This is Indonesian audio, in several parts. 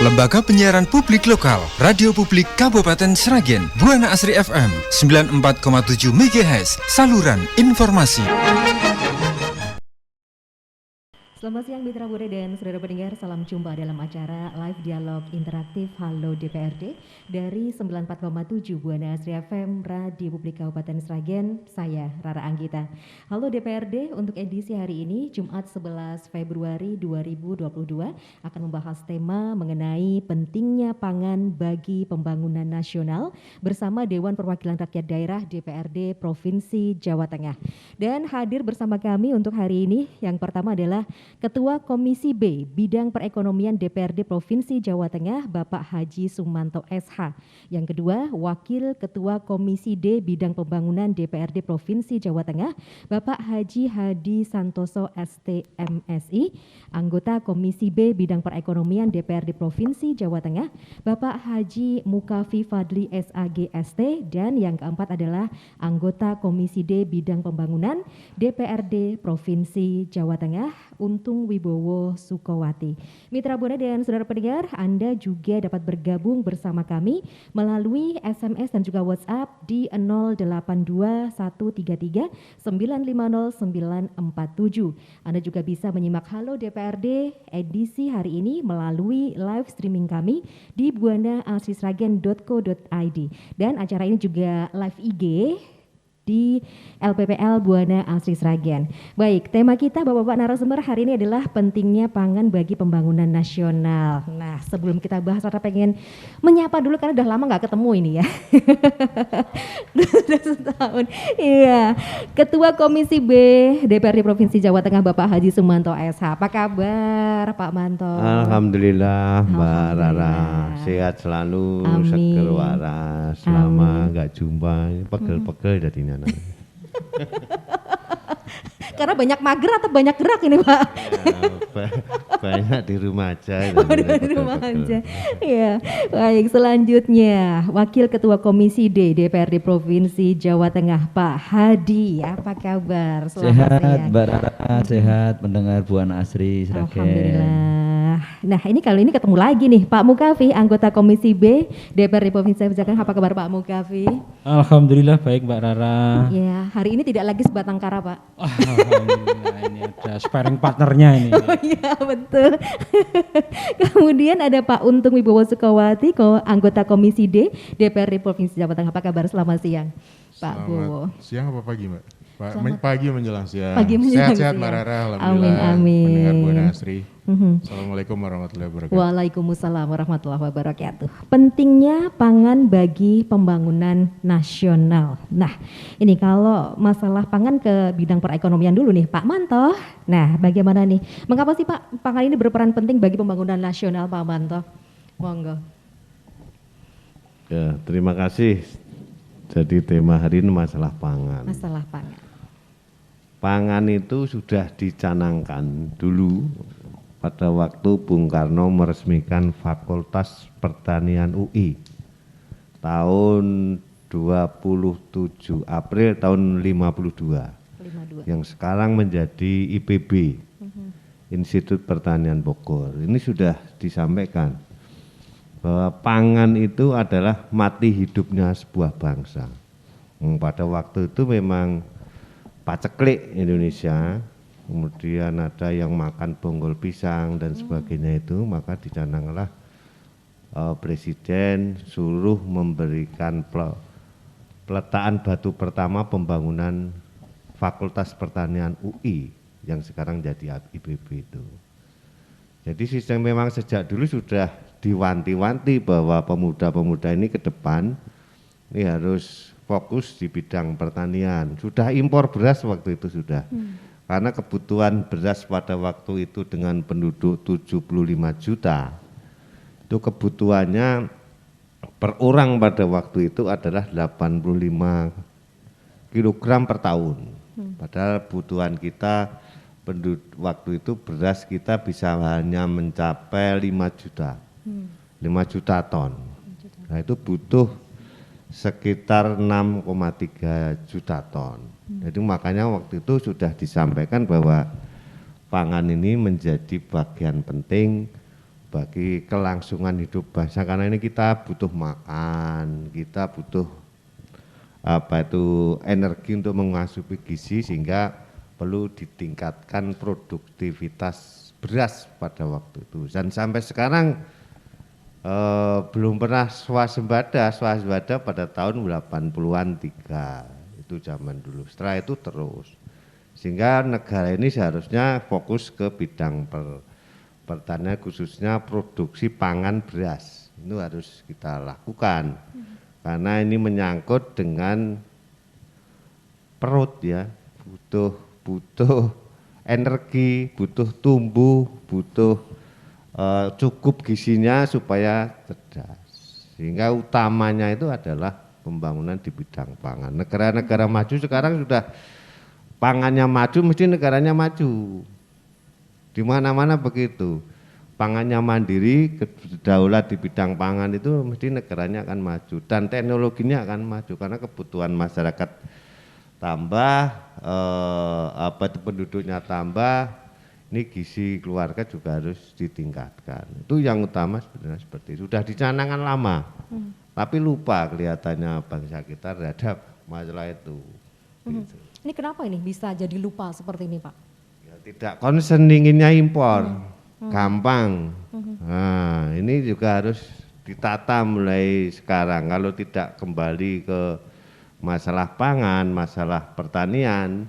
Lembaga Penyiaran Publik Lokal, Radio Publik Kabupaten Sragen, Buana Asri FM 94,7 MHz, saluran informasi. Selamat siang Mitra Bude dan saudara pendengar, salam jumpa dalam acara Live Dialog Interaktif Halo DPRD dari 94,7 Buana Asri FM Radio Publik Kabupaten Sragen, saya Rara Anggita. Halo DPRD, untuk edisi hari ini Jumat 11 Februari 2022 akan membahas tema mengenai pentingnya pangan bagi pembangunan nasional bersama Dewan Perwakilan Rakyat Daerah DPRD Provinsi Jawa Tengah. Dan hadir bersama kami untuk hari ini yang pertama adalah Ketua Komisi B Bidang Perekonomian DPRD Provinsi Jawa Tengah, Bapak Haji Sumanto SH. Yang kedua, Wakil Ketua Komisi D Bidang Pembangunan DPRD Provinsi Jawa Tengah, Bapak Haji Hadi Santoso ST.MSI. Anggota Komisi B Bidang Perekonomian DPRD Provinsi Jawa Tengah, Bapak Haji Mukafi Fadli SAG ST. Dan yang keempat adalah anggota Komisi D Bidang Pembangunan DPRD Provinsi Jawa Tengah, Untung Wibowo Sukowati. Mitra Buana dan saudara pendengar, Anda juga dapat bergabung bersama kami melalui SMS dan juga WhatsApp di 082133950947. Anda juga bisa menyimak Halo DPRD edisi hari ini melalui live streaming kami di buanaasrisragen.co.id, dan acara ini juga live IG di LPPL Buana Asri Sragen. Baik, tema kita Bapak-bapak narasumber hari ini adalah pentingnya pangan bagi pembangunan nasional. Nah, sebelum kita bahas, saya pengen menyapa dulu karena udah lama nggak ketemu ini ya. Udah setahun. Iya. Ketua Komisi B DPRD Provinsi Jawa Tengah Bapak Haji Sumanto SH. Apa kabar Pak Manto? Alhamdulillah Mbak Rara, sehat selalu, seger waras. Lama nggak jumpa, pegel-pegel jadinya. Karena banyak mager atau banyak gerak ini Pak? Ya, banyak di rumah aja. Di rumah aja. Ya, baik, selanjutnya Wakil Ketua Komisi D DPRD Provinsi Jawa Tengah Pak Hadi. Apa kabar? Sehat Mbak Rara, sehat mendengar Buana Asri Sragen. Alhamdulillah. Nah, ini kali ini ketemu lagi nih Pak Mukafi, anggota Komisi B DPRD Provinsi Jawa Tengah. Apa kabar Pak Mukafi? Alhamdulillah baik Mbak Rara. Ya, hari ini tidak lagi sebatang kara Pak. Alhamdulillah, ini ada sparring partnernya ini. Oh iya betul. Kemudian ada Pak Untung Wibowo Sukowati, anggota Komisi D DPRD Provinsi Jawa Tengah. Apa kabar? Selamat siang Pak Bowo. Siang apa pagi Mbak? Pagi menjelang siang. Sehat-sehat Mbak Rara, alhamdulillah. Amin. Mendengar Buana Asri. Assalamualaikum warahmatullahi wabarakatuh. Waalaikumsalam warahmatullahi wabarakatuh. Pentingnya pangan bagi pembangunan nasional. Nah, ini kalau masalah pangan ke bidang perekonomian dulu nih Pak Manto. Nah, bagaimana nih? Mengapa sih Pak pangan ini berperan penting bagi pembangunan nasional Pak Manto? Monggo. Ya, terima kasih. Jadi tema hari ini masalah pangan. Masalah pangan. Pangan itu sudah dicanangkan dulu pada waktu Bung Karno meresmikan Fakultas Pertanian UI tahun 27 April tahun 52 yang sekarang menjadi IPB, Institut Pertanian Bogor. Ini sudah disampaikan bahwa pangan itu adalah mati hidupnya sebuah bangsa. Pada waktu itu memang paceklik Indonesia, kemudian ada yang makan bonggol pisang dan sebagainya itu, maka dicananglah Presiden suruh memberikan peletaan batu pertama pembangunan Fakultas Pertanian UI yang sekarang jadi IPB itu. Jadi sistem memang sejak dulu sudah diwanti-wanti bahwa pemuda-pemuda ini ke depan ini harus fokus di bidang pertanian. Sudah impor beras waktu itu sudah. Karena kebutuhan beras pada waktu itu dengan penduduk 75 juta. Itu kebutuhannya per orang pada waktu itu adalah 85 kilogram per tahun. Padahal kebutuhan kita waktu itu beras kita bisa hanya mencapai 5 juta. 5 juta ton. Nah, itu butuh sekitar 6,3 juta ton. Jadi makanya waktu itu sudah disampaikan bahwa pangan ini menjadi bagian penting bagi kelangsungan hidup bangsa, karena ini kita butuh makan, kita butuh energi untuk mengasupi gizi, sehingga perlu ditingkatkan produktivitas beras pada waktu itu. Dan sampai sekarang belum pernah swasembada pada tahun 80-an 3, itu zaman dulu. Setelah itu terus, sehingga negara ini seharusnya fokus ke bidang pertanian, khususnya produksi pangan beras. Itu harus kita lakukan, karena ini menyangkut dengan perut ya, butuh energi, butuh tumbuh, butuh cukup gizinya supaya cerdas. Sehingga utamanya itu adalah pembangunan di bidang pangan. Negara-negara maju sekarang sudah pangannya maju, mesti negaranya maju. Di mana-mana begitu. Pangannya mandiri, kedaulat di bidang pangan itu mesti negaranya akan maju, dan teknologinya akan maju karena kebutuhan masyarakat tambah, penduduknya tambah. Ini gizi keluarga juga harus ditingkatkan. Itu yang utama sebenarnya seperti itu. Sudah dicanangkan lama, tapi lupa kelihatannya bangsa kita terhadap masalah itu. Gitu. Ini kenapa ini bisa jadi lupa seperti ini, Pak? Ya, tidak concern inginnya impor, gampang. Nah, ini juga harus ditata mulai sekarang. Kalau tidak kembali ke masalah pangan, masalah pertanian,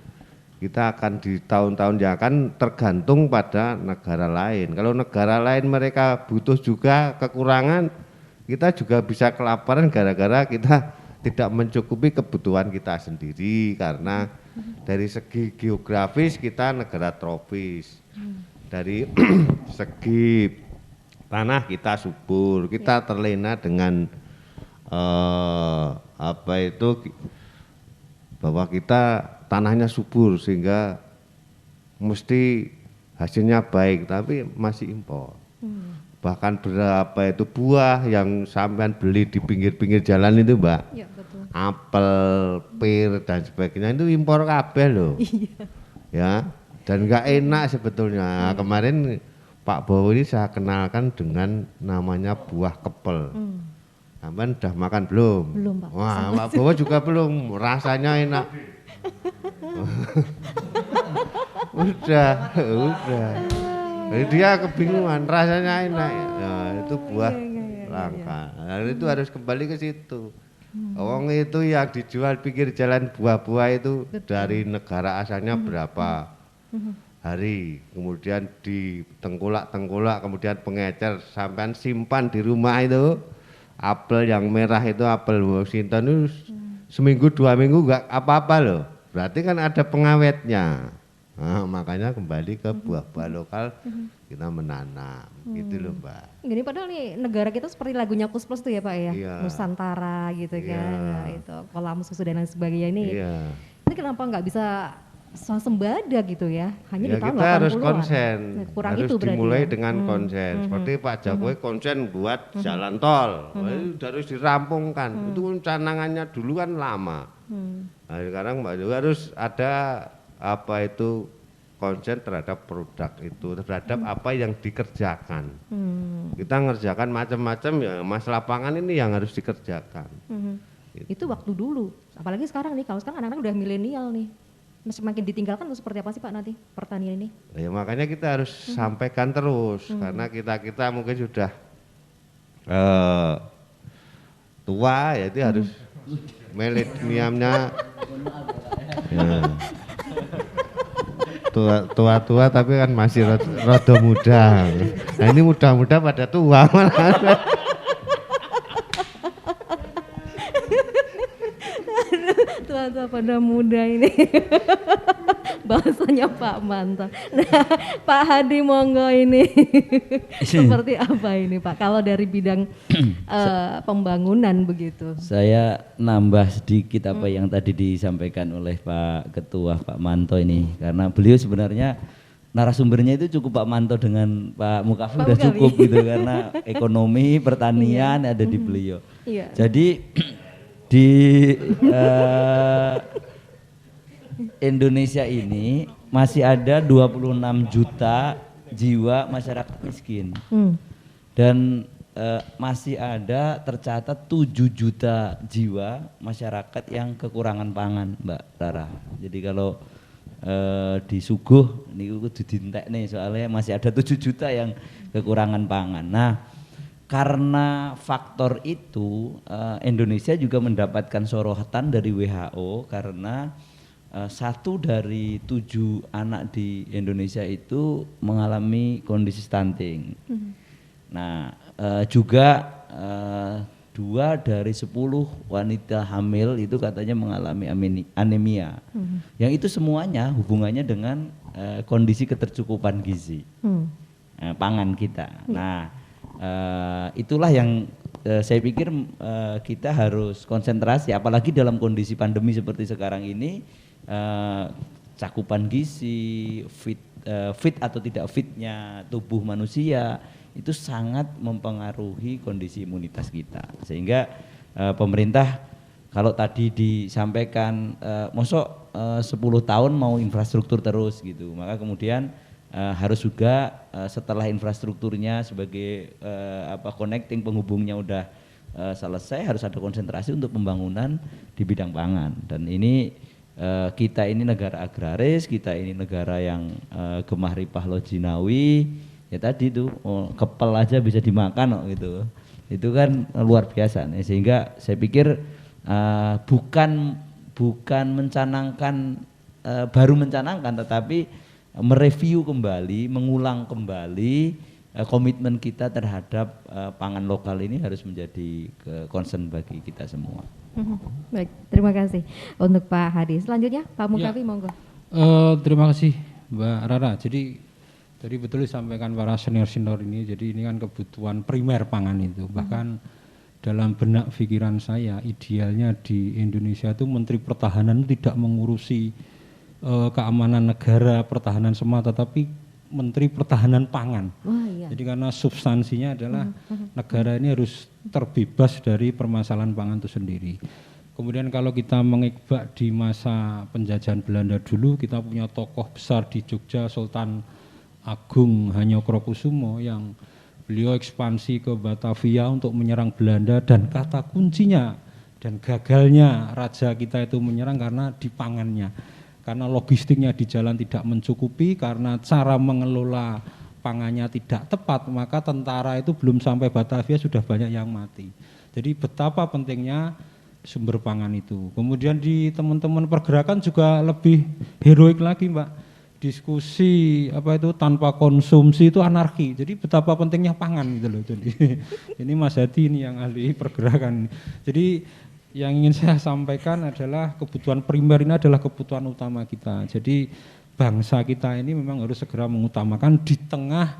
kita akan di tahun-tahun yang akan tergantung pada negara lain. Kalau negara lain mereka butuh juga kekurangan, kita juga bisa kelaparan gara-gara kita tidak mencukupi kebutuhan kita sendiri, karena dari segi geografis kita negara tropis, dari segi tanah kita subur, kita terlena dengan bahwa kita tanahnya subur sehingga mesti hasilnya baik, tapi masih impor. Bahkan berapa itu buah yang sampean beli di pinggir-pinggir jalan itu, Mbak, Ya, betul. apel, pir dan sebagainya itu impor kabeh loh. Ya, dan enggak enak sebetulnya. Kemarin Pak Bowo ini saya kenalkan dengan namanya buah kepel. Sampean udah makan belum? Belum, Pak. Wah, Pak Bowo juga belum. Rasanya enak. udah. Jadi dia kebingungan, rasanya enak. Ya, itu buah langka. Nah, itu harus kembali ke situ. Wong itu yang dijual pinggir jalan buah-buah itu dari negara asalnya berapa hari, kemudian ditengkulak, kemudian pengecer, sampai simpan di rumah itu. Apel yang merah itu apel Washington itu seminggu 2 minggu enggak apa-apa loh. Berarti kan ada pengawetnya. Nah, makanya kembali ke buah-buah lokal kita menanam, gitu loh, Mbak. Gini, padahal nih negara kita seperti lagunya Kus Plus tuh ya, Pak ya, Iya. Nusantara gitu kan, Iya. nah, itu kolam susu dan lain sebagainya ini. Iya. Ini kenapa nggak bisa swasembada gitu ya? Hanya Ya di tahun kita harus 80-an. konsen, Nah, kurang harus itu berarti dimulai ya? dengan konsen. Seperti Pak Jokowi konsen buat jalan tol, itu harus dirampungkan. Itu canangannya dulu kan lama. Nah, sekarang Pak Jokowi harus ada konsen terhadap produk itu, terhadap apa yang dikerjakan. Kita ngerjakan macam-macam ya, masalah pangan ini yang harus dikerjakan. Itu waktu dulu, apalagi sekarang nih, kalau sekarang anak-anak udah milenial nih, semakin ditinggalkan atau seperti apa sih Pak nanti pertanian ini? Ya, makanya kita harus sampaikan terus, karena kita mungkin sudah tua, ya itu harus mileniumnya ya. Tua-tua tapi kan masih rada muda. Nah ini muda-muda pada tua malah. Tua-tua pada muda ini. Bahasanya Pak Manto. Nah, Pak Hadi monggo ini. Seperti apa ini Pak? Kalau dari bidang pembangunan begitu. Saya nambah sedikit apa yang tadi disampaikan oleh Pak Ketua Pak Manto ini, karena beliau sebenarnya narasumbernya itu cukup Pak Manto dengan Pak Mukafi udah Mukafi. cukup gitu, karena ekonomi pertanian ada di beliau. Iya. Jadi di Indonesia ini masih ada 26 juta jiwa masyarakat miskin. Dan masih ada tercatat 7 juta jiwa masyarakat yang kekurangan pangan, Mbak Rara. Jadi kalau disuguh ini kudu dintek nih, soalnya masih ada 7 juta yang kekurangan pangan. Nah, karena faktor itu Indonesia juga mendapatkan sorotan dari WHO karena 1 dari 7 anak di Indonesia itu mengalami kondisi stunting. Nah, juga 2 dari 10 wanita hamil itu katanya mengalami anemia. Yang itu semuanya hubungannya dengan kondisi ketercukupan gizi pangan kita. Nah, itulah yang saya pikir kita harus konsentrasi, apalagi dalam kondisi pandemi seperti sekarang ini, cakupan gizi, fit atau tidak fitnya tubuh manusia itu sangat mempengaruhi kondisi imunitas kita. Sehingga pemerintah kalau tadi disampaikan mosok 10 tahun mau infrastruktur terus gitu, maka kemudian harus juga setelah infrastrukturnya sebagai connecting penghubungnya udah selesai, harus ada konsentrasi untuk pembangunan di bidang pangan. Dan ini kita ini negara agraris, kita ini negara yang gemah ripah lojinawi. Ya tadi tuh kepel aja bisa dimakan gitu. Itu kan luar biasa nih. Sehingga saya pikir bukan mencanangkan baru mencanangkan, tetapi mereview kembali, mengulang kembali komitmen kita terhadap pangan lokal ini harus menjadi concern bagi kita semua. Baik, terima kasih untuk Pak Hadi. Selanjutnya Pak Mukafi, monggo. Terima kasih Mbak Rara. Jadi tadi betul disampaikan para senior-senior ini, jadi ini kan kebutuhan primer pangan itu. Bahkan dalam benak pikiran saya, idealnya di Indonesia itu Menteri Pertahanan tidak mengurusi keamanan negara, pertahanan semata, tapi Menteri Pertahanan Pangan. Jadi karena substansinya adalah negara ini harus terbebas dari permasalahan pangan itu sendiri. Kemudian kalau kita mengikbak di masa penjajahan Belanda dulu, kita punya tokoh besar di Jogja, Sultan Agung Hanyokrokusumo, yang beliau ekspansi ke Batavia untuk menyerang Belanda, dan kata kuncinya dan gagalnya raja kita itu menyerang karena di pangannya. Karena logistiknya di jalan tidak mencukupi, karena cara mengelola pangannya tidak tepat, maka tentara itu belum sampai Batavia sudah banyak yang mati. Jadi betapa pentingnya sumber pangan itu. Kemudian di teman-teman pergerakan juga lebih heroik lagi, Mbak. Diskusi tanpa konsumsi itu anarki. Jadi betapa pentingnya pangan gitu loh. Jadi ini Mas Hadi ini yang ahli pergerakan. Jadi yang ingin saya sampaikan adalah kebutuhan primer ini adalah kebutuhan utama kita. Jadi bangsa kita ini memang harus segera mengutamakan. Di tengah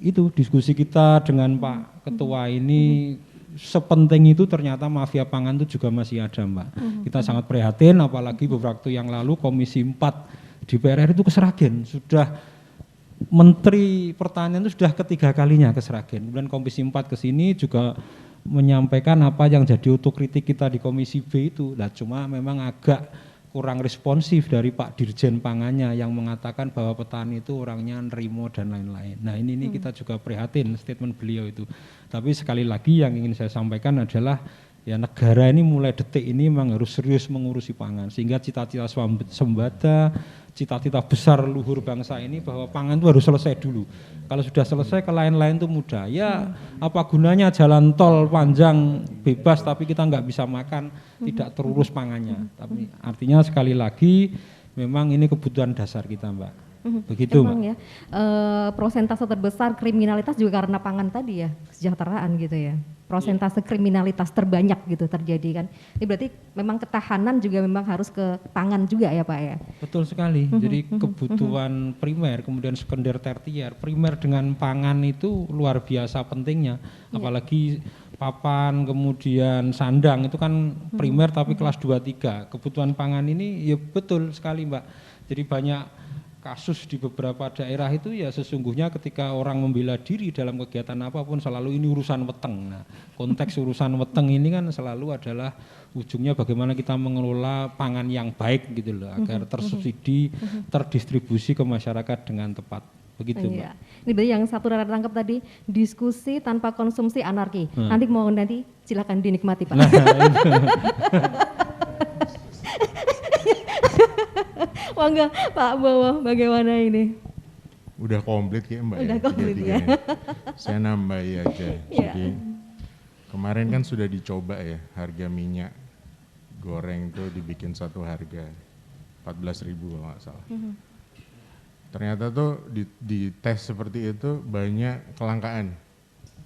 itu diskusi kita dengan Pak Ketua ini, sepenting itu ternyata mafia pangan itu juga masih ada, Mbak. Kita sangat prihatin, apalagi beberapa waktu yang lalu Komisi 4 DPR itu ke Sragen, sudah Menteri Pertanian itu sudah ketiga kalinya ke Sragen. Kemudian Komisi 4 ke sini juga menyampaikan apa yang jadi otokritik kita di Komisi B itu. Nah, cuma memang agak kurang responsif dari Pak Dirjen Pangannya yang mengatakan bahwa petani itu orangnya nerimo dan lain-lain. Nah, ini kita juga prihatin statement beliau itu. Tapi sekali lagi yang ingin saya sampaikan adalah ya negara ini mulai detik ini memang harus serius mengurusi pangan, sehingga cita-cita sembada, cita-cita besar luhur bangsa ini bahwa pangan itu harus selesai dulu. Kalau sudah selesai ke lain-lain itu mudah. Ya apa gunanya jalan tol panjang bebas tapi kita nggak bisa makan, tidak terurus pangannya. Tapi artinya sekali lagi memang ini kebutuhan dasar kita, Mbak. Begitu, Emang Mbak. Ya, prosentase terbesar kriminalitas juga karena pangan tadi ya, kesejahteraan gitu ya. Prosentase kriminalitas terbanyak gitu terjadi kan. Ini berarti memang ketahanan juga memang harus ke pangan juga ya Pak ya. Betul sekali. Jadi kebutuhan primer, kemudian sekunder, tersier. Primer dengan pangan itu luar biasa pentingnya. Apalagi papan, kemudian sandang itu kan primer tapi kelas 2-3. Kebutuhan pangan ini ya betul sekali, Mbak. Jadi banyak kasus di beberapa daerah itu ya sesungguhnya ketika orang membela diri dalam kegiatan apapun selalu ini urusan weteng. Nah, konteks urusan weteng ini kan selalu adalah ujungnya bagaimana kita mengelola pangan yang baik gitu loh, agar tersubsidi, terdistribusi ke masyarakat dengan tepat. begitu Iya. Mbak. Ini berarti yang satu Rara tangkap tadi, diskusi tanpa konsumsi anarki. Nanti silakan dinikmati Pak. Monggo Pak Bowo, bagaimana ini? Udah komplit ya Mbak Udah ya? komplit ya. tiga-tiganya. Saya nambahi aja. Iya. Jadi kemarin kan sudah dicoba ya harga minyak goreng tuh dibikin satu harga 14.000 kalau nggak salah. Ternyata tuh di tes seperti itu banyak kelangkaan.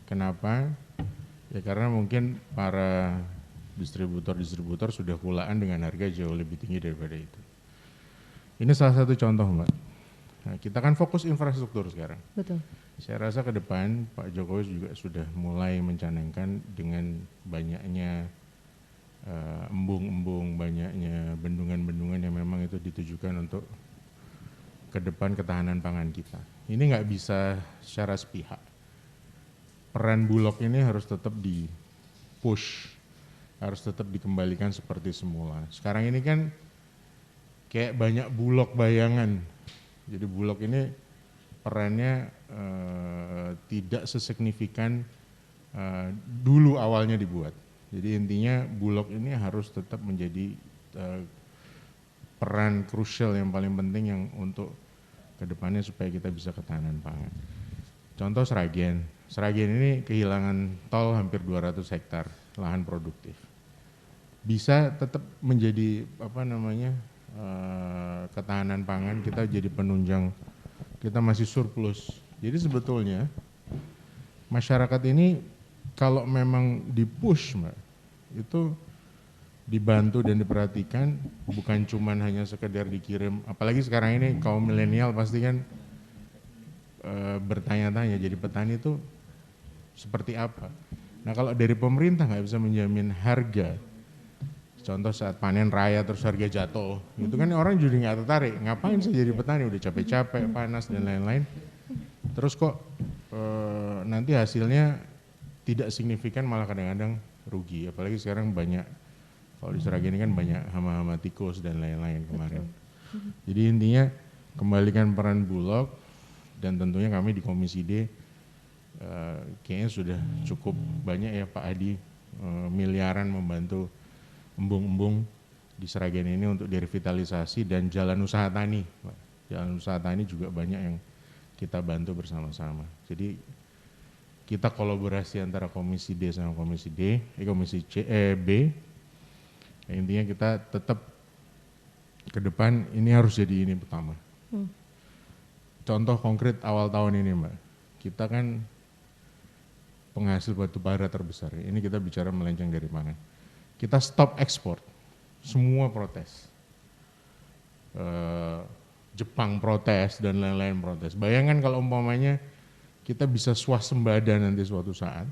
Kenapa? Ya karena mungkin para distributor sudah kulaan dengan harga jauh lebih tinggi daripada itu. Ini salah satu contoh Mbak. Nah, kita kan fokus infrastruktur sekarang. Betul. Saya rasa ke depan Pak Jokowi juga sudah mulai mencanangkan dengan banyaknya embung-embung, banyaknya bendungan-bendungan yang memang itu ditujukan untuk ke depan ketahanan pangan kita. Ini nggak bisa secara sepihak. Peran Bulog ini harus tetap di-push, harus tetap dikembalikan seperti semula. Sekarang ini kan kayak banyak Bulog bayangan. Jadi Bulog ini perannya tidak sesignifikan dulu awalnya dibuat. Jadi intinya Bulog ini harus tetap menjadi peran krusial yang paling penting yang untuk kedepannya supaya kita bisa ketahanan pangan. Contoh Sragen. Sragen ini kehilangan tol hampir 200 hektar lahan produktif. Bisa tetap menjadi ketahanan pangan, kita jadi penunjang, kita masih surplus. Jadi sebetulnya masyarakat ini kalau memang di-push Mbak, itu dibantu dan diperhatikan, bukan cuman hanya sekedar dikirim, apalagi sekarang ini kaum milenial pasti kan bertanya-tanya, jadi petani itu seperti apa. Nah kalau dari pemerintah nggak bisa menjamin harga, contoh saat panen raya terus harga jatuh, itu kan orang jadi nggak tertarik, ngapain sih jadi petani, udah capek-capek, panas dan lain-lain, terus kok nanti hasilnya tidak signifikan, malah kadang-kadang rugi, apalagi sekarang banyak, kalau di Sragen ini kan banyak hama-hama tikus dan lain-lain kemarin. Jadi intinya kembalikan peran Bulog, dan tentunya kami di Komisi D kayaknya sudah cukup banyak ya Pak Adi, miliaran membantu embung-embung di Sragen ini untuk direvitalisasi, dan jalan usaha tani. Jalan usaha tani juga banyak yang kita bantu bersama-sama. Jadi kita kolaborasi antara Komisi D sama Komisi B. Intinya kita tetap ke depan ini harus jadi ini pertama. Contoh konkret awal tahun ini Mbak, kita kan penghasil batu bara terbesar. Ini kita bicara melenceng dari pangan. Kita stop ekspor, semua protes. Jepang protes dan lain-lain protes. Bayangkan kalau umpamanya kita bisa swasembada nanti suatu saat,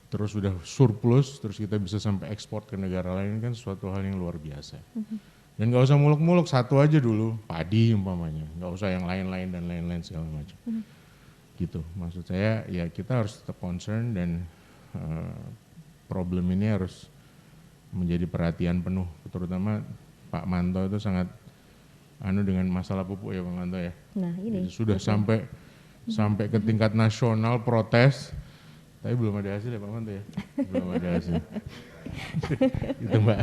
terus sudah surplus, terus kita bisa sampai ekspor ke negara lain, kan suatu hal yang luar biasa. Dan gak usah muluk-muluk, satu aja dulu, padi umpamanya, gak usah yang lain-lain dan lain-lain segala macam. Gitu, maksud saya ya kita harus tetap concern, dan problem ini harus menjadi perhatian penuh, terutama Pak Manto itu sangat dengan masalah pupuk ya Pak Manto ya. Nah ini. Jadi sudah sampai ke tingkat nasional protes, tapi belum ada hasil ya Pak Manto ya, belum ada hasil. Itu Mbak.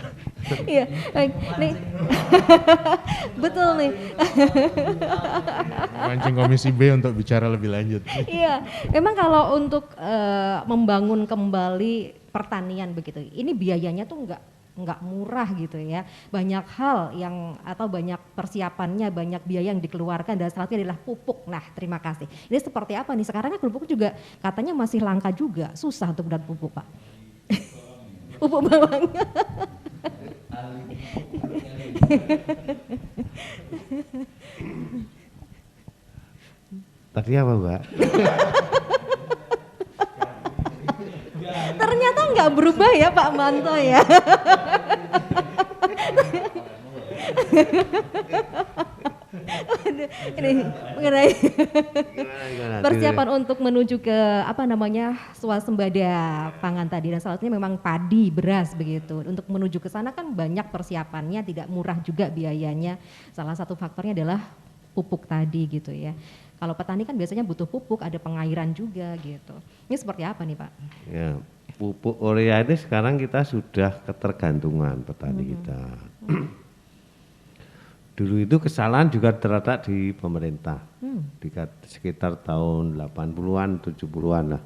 Iya, baik. Nih. Betul nih. Mancing Komisi B untuk bicara lebih lanjut. Iya, memang kalau untuk membangun kembali pertanian begitu, ini biayanya tuh nggak murah gitu ya. Banyak hal atau banyak persiapannya, banyak biaya yang dikeluarkan, dan salah satunya adalah pupuk. Nah, terima kasih. Ini seperti apa nih? Sekarang kan pupuk juga katanya masih langka juga, susah untuk dapat pupuk Pak. Pupuk bawang. Tadi apa Mbak? Ternyata nggak berubah ya Pak Manto ya. Ini mengenai persiapan untuk menuju ke swasembada pangan tadi, dan salah satunya memang padi, beras begitu. Untuk menuju ke sana kan banyak persiapannya, tidak murah juga biayanya. Salah satu faktornya adalah pupuk tadi gitu ya. Kalau petani kan biasanya butuh pupuk, ada pengairan juga gitu. Ini seperti apa nih Pak? Ya, pupuk urea ini sekarang kita sudah ketergantungan petani kita. Dulu itu kesalahan juga terletak di pemerintah, di sekitar tahun 80-an, 70-an lah.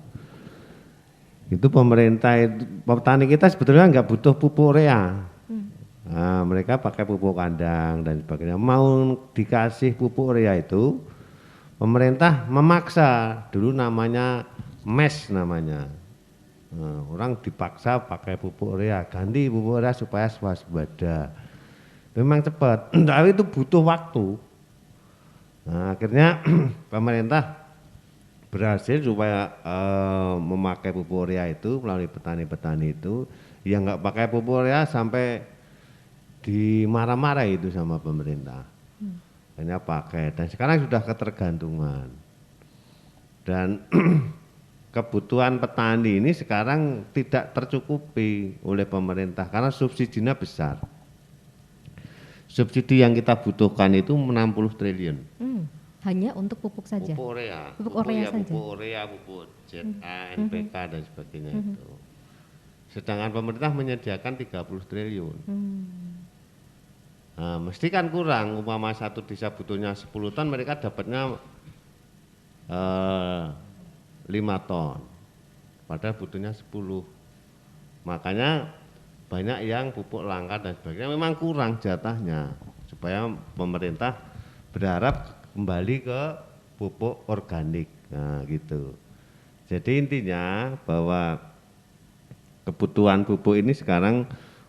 Itu pemerintah, petani kita sebetulnya nggak butuh pupuk urea. Nah, mereka pakai pupuk kandang dan sebagainya. Mau dikasih pupuk urea itu, pemerintah memaksa, dulu namanya MES namanya. Nah, orang dipaksa pakai pupuk urea, ganti pupuk urea supaya swasembada. Memang cepat, tapi itu butuh waktu. Nah, akhirnya pemerintah berhasil supaya memakai pupuk urea itu melalui petani-petani itu yang nggak pakai pupuk urea sampai dimarah-marah itu sama pemerintah. Hanya pakai, dan sekarang sudah ketergantungan. Dan kebutuhan petani ini sekarang tidak tercukupi oleh pemerintah karena subsidinya besar. Subsidi yang kita butuhkan itu 60 triliun. Hanya untuk pupuk saja? Pupuk urea. Pupuk urea saja? Pupuk urea, pupuk ZA, NPK dan sebagainya itu. Sedangkan pemerintah menyediakan 30 triliun. Nah, mesti kan kurang, umpama satu desa butuhnya 10 ton, mereka dapatnya 5 ton. Padahal butuhnya 10. Makanya banyak yang pupuk langka dan sebagainya memang kurang jatahnya, supaya pemerintah berharap kembali ke pupuk organik. Nah, gitu. Jadi intinya bahwa kebutuhan pupuk ini sekarang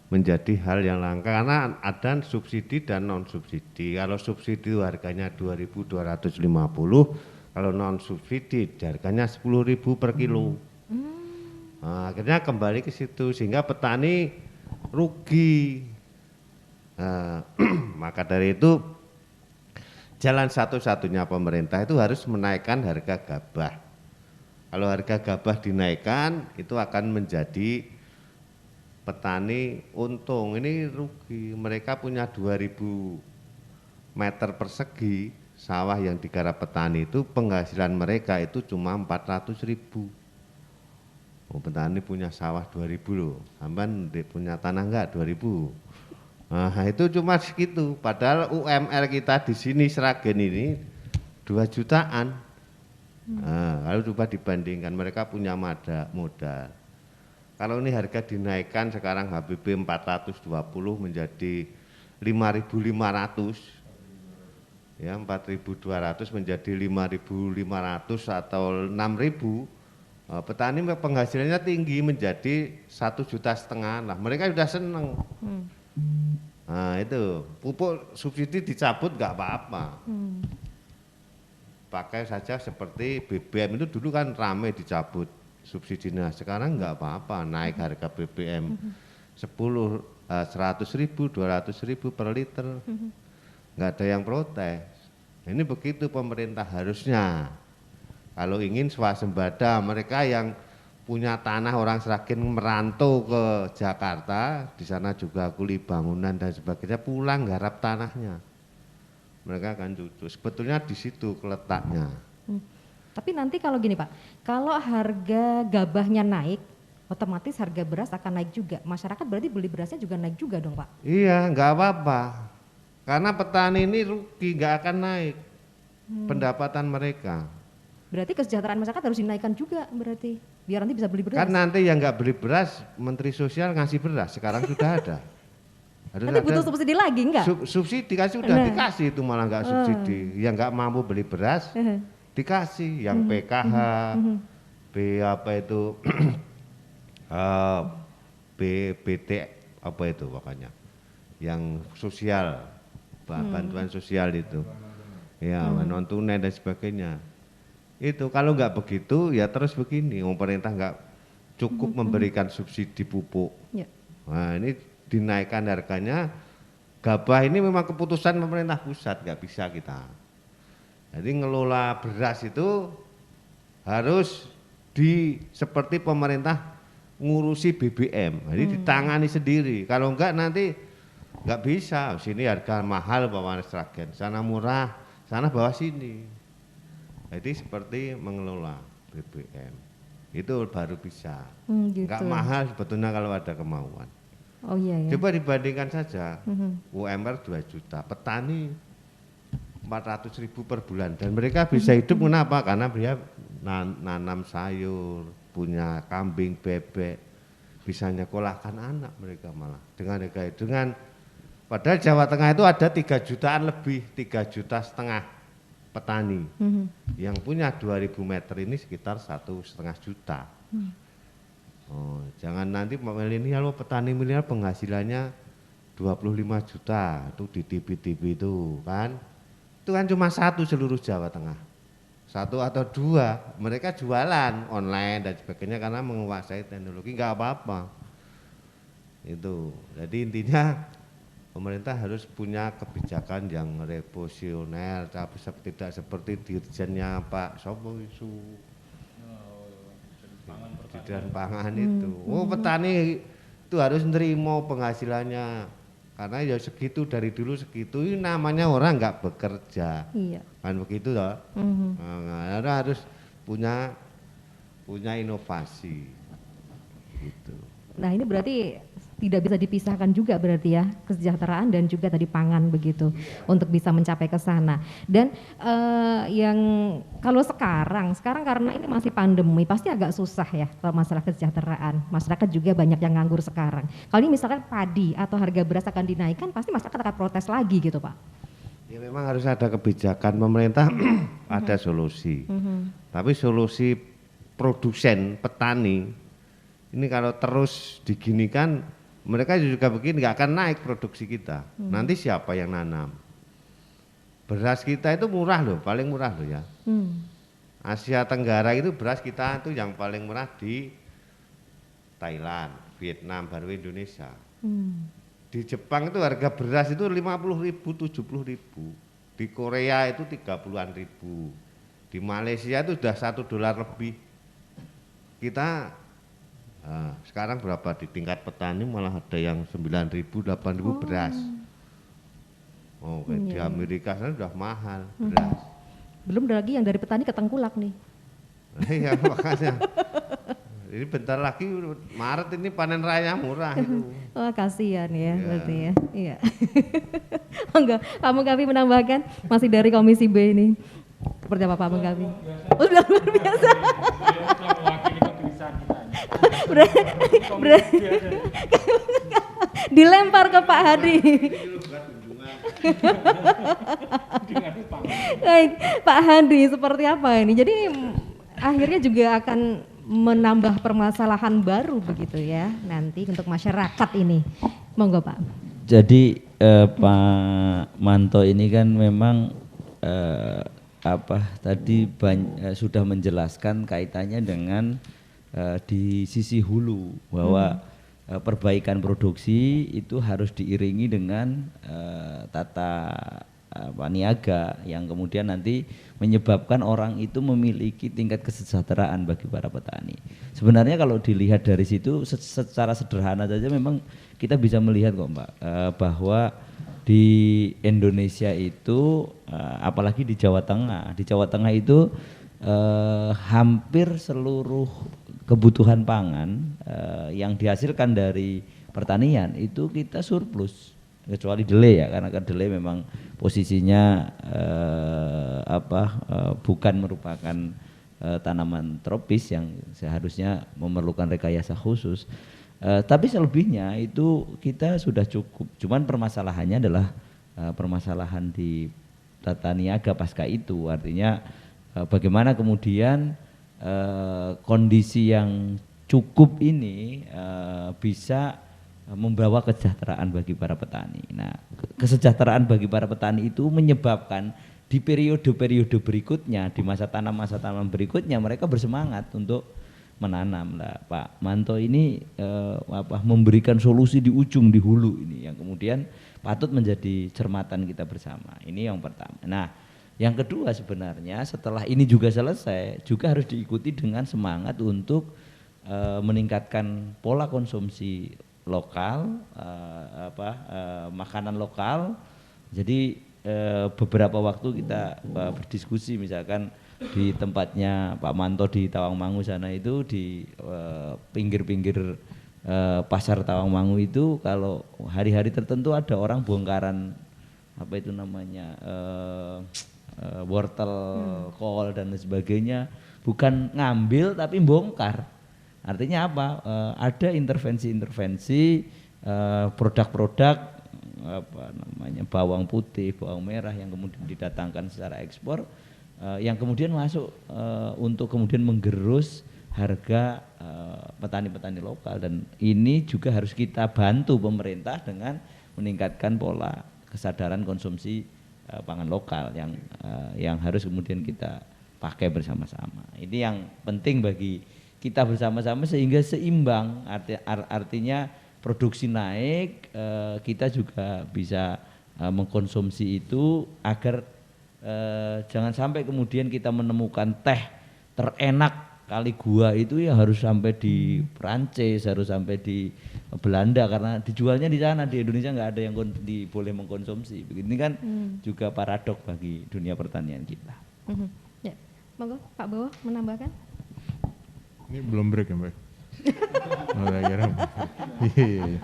menjadi hal yang langka karena ada subsidi dan non subsidi. Kalau subsidi harganya 2.250, kalau non subsidi harganya 10.000 per kilo. Nah, akhirnya kembali ke situ sehingga petani rugi. Maka dari itu jalan satu-satunya pemerintah itu harus menaikkan harga gabah. Kalau harga gabah dinaikkan itu akan menjadi petani untung, ini rugi. Mereka punya 2.000 meter persegi sawah yang digarap petani itu penghasilan mereka itu cuma 400.000. Oh, petani punya sawah 2.000 loh, sampean punya tanah enggak 2.000. Nah, itu cuma segitu. Padahal UMR kita di sini Sragen ini 2 jutaan. Nah, kalau coba dibandingkan mereka punya modal. Kalau ini harga dinaikkan sekarang HBB 420 menjadi 5.500. Ya, 4.200 menjadi 5.500 atau 6.000. Petani penghasilannya tinggi menjadi 1,5 juta lah, mereka sudah seneng. Nah itu pupuk subsidi dicabut nggak apa-apa, pakai saja seperti BBM itu dulu kan rame dicabut subsidinya, sekarang nggak apa-apa, naik harga BBM 100.000, 200.000 per liter, nggak ada yang protes. Ini begitu pemerintah harusnya. Kalau ingin swasembada, mereka yang punya tanah orang Sragen merantau ke Jakarta, di sana juga kuli bangunan dan sebagainya, pulang garap tanahnya. Mereka akan cucu. Sebetulnya di situ letaknya. Tapi nanti kalau gini Pak, kalau harga gabahnya naik, otomatis harga beras akan naik juga. Masyarakat berarti beli berasnya juga naik juga dong Pak? Iya, nggak apa-apa. Karena petani ini rugi, nggak akan naik pendapatan mereka. Berarti kesejahteraan masyarakat harus dinaikkan juga berarti, biar nanti bisa beli beras. Kan nanti yang nggak beli beras, Menteri Sosial ngasih beras, sekarang sudah ada. Nanti butuh subsidi lagi enggak? Subsidi kan sudah dikasih, itu malah nggak subsidi. Yang nggak mampu beli beras, dikasih. Yang PKH, BT apa itu pokoknya, yang sosial, bantuan sosial itu, ya non tunai dan sebagainya. Itu kalau nggak begitu ya terus begini, pemerintah nggak cukup memberikan subsidi pupuk. Nah ini dinaikkan harganya, gabah ini memang keputusan pemerintah pusat, nggak bisa kita. Jadi ngelola beras itu harus seperti pemerintah ngurusi BBM, jadi ditangani sendiri. Kalau enggak nanti nggak bisa, sini harga mahal bawa Sragen, sana murah, sana bawa sini. Jadi seperti mengelola BBM itu baru bisa. Gitu. Nggak mahal sebetulnya kalau ada kemauan. Oh iya ya. Coba dibandingkan saja, UMR 2 juta, petani 400.000 per bulan dan mereka bisa hidup kenapa? Karena dia nanam sayur, punya kambing, bebek, bisa nyekolahkan anak mereka malah dengan padahal Jawa Tengah itu ada 3 jutaan lebih, 3,5 juta petani yang punya 2.000 meter ini sekitar 1,5 juta. Oh, jangan nanti milenial petani milenial penghasilannya 25 juta itu di TV itu kan. Itu kan cuma satu seluruh Jawa Tengah. Satu atau dua mereka jualan online dan sebagainya karena menguasai teknologi nggak apa-apa. Itu. Jadi intinya pemerintah harus punya kebijakan yang revolusioner, tapi tidak seperti dirjennya Pak Sopo isu. Dirjen pangan itu. Oh, petani itu harus nerima penghasilannya. Karena ya segitu dari dulu segitu, ini namanya orang nggak bekerja. Iya. Kan begitu toh. Nah, harus punya inovasi. Gitu. Nah ini berarti tidak bisa dipisahkan juga berarti ya kesejahteraan dan juga tadi pangan begitu untuk bisa mencapai ke sana. Dan yang kalau sekarang karena ini masih pandemi pasti agak susah ya kalau masalah kesejahteraan. Masyarakat juga banyak yang nganggur sekarang. Kalau ini misalkan padi atau harga beras akan dinaikkan pasti masyarakat akan protes lagi gitu Pak. Ya memang harus ada kebijakan pemerintah, ada solusi. Tapi solusi produsen petani ini kalau terus diginikan mereka juga begini nggak akan naik produksi kita. Nanti siapa yang nanam? Beras kita itu murah loh, paling murah loh ya. Asia Tenggara itu beras kita itu yang paling murah di Thailand, Vietnam, baru Indonesia. Di Jepang itu harga beras itu 50.000, 70.000. Di Korea itu 30-an ribu. Di Malaysia itu sudah $1 lebih. Kita sekarang berapa di tingkat petani malah ada yang 9.000, 8.000 beras. Oh, di Amerika sana sudah mahal beras. Belum lagi yang dari petani ke tengkulak nih. Iya makanya. Ini bentar lagi Maret ini panen raya murah itu. Wah kasihan ya berarti ya. Iya. Enggak, Pak Mukawi menambahkan masih dari Komisi B ini. Seperti apa Pak Mukawi? Oh sudah luar biasa. Dilempar ke Pak Hadi. Baik, Pak Hadi seperti apa ini? Jadi akhirnya juga akan menambah permasalahan baru begitu ya nanti untuk masyarakat ini. Monggo Pak. Jadi Pak Manto ini kan memang sudah menjelaskan kaitannya dengan di sisi hulu bahwa perbaikan produksi itu harus diiringi dengan tata niaga yang kemudian nanti menyebabkan orang itu memiliki tingkat kesejahteraan bagi para petani. Sebenarnya kalau dilihat dari situ secara sederhana saja memang kita bisa melihat kok Mbak bahwa di Indonesia itu apalagi di Jawa Tengah itu hampir seluruh kebutuhan pangan yang dihasilkan dari pertanian itu kita surplus kecuali delay ya karena delay memang posisinya bukan merupakan tanaman tropis yang seharusnya memerlukan rekayasa khusus. Tapi selebihnya itu kita sudah cukup. Cuman permasalahannya adalah permasalahan di tata niaga pasca itu, artinya bagaimana kemudian kondisi yang cukup ini bisa membawa kesejahteraan bagi para petani. Nah, kesejahteraan bagi para petani itu menyebabkan di periode-periode berikutnya, di masa tanam berikutnya mereka bersemangat untuk menanam. Nah, Pak Manto ini memberikan solusi di ujung, di hulu ini yang kemudian patut menjadi cermatan kita bersama. Ini yang pertama. Nah, yang kedua sebenarnya setelah ini juga selesai juga harus diikuti dengan semangat untuk meningkatkan pola konsumsi lokal, makanan lokal. Jadi beberapa waktu kita berdiskusi misalkan di tempatnya Pak Manto di Tawangmangu sana itu di pinggir-pinggir pasar Tawangmangu itu kalau hari-hari tertentu ada orang bongkaran apa itu namanya wortel, kol dan sebagainya, bukan ngambil tapi bongkar. Artinya apa? Ada intervensi-intervensi produk-produk apa namanya bawang putih, bawang merah yang kemudian didatangkan secara ekspor, yang kemudian masuk untuk kemudian menggerus harga petani-petani lokal, dan ini juga harus kita bantu pemerintah dengan meningkatkan pola kesadaran konsumsi pangan lokal yang harus kemudian kita pakai bersama-sama. Ini yang penting bagi kita bersama-sama sehingga seimbang, artinya produksi naik, kita juga bisa mengkonsumsi itu agar jangan sampai kemudian kita menemukan teh terenak kali gua itu ya harus sampai di Prancis, harus sampai di Belanda karena dijualnya di sana, di Indonesia nggak ada yang boleh mengkonsumsi. Ini kan juga paradok bagi dunia pertanian kita. Ya, monggo Pak Bowo menambahkan. Ini belum break ya Mbak? Oh, kira iya.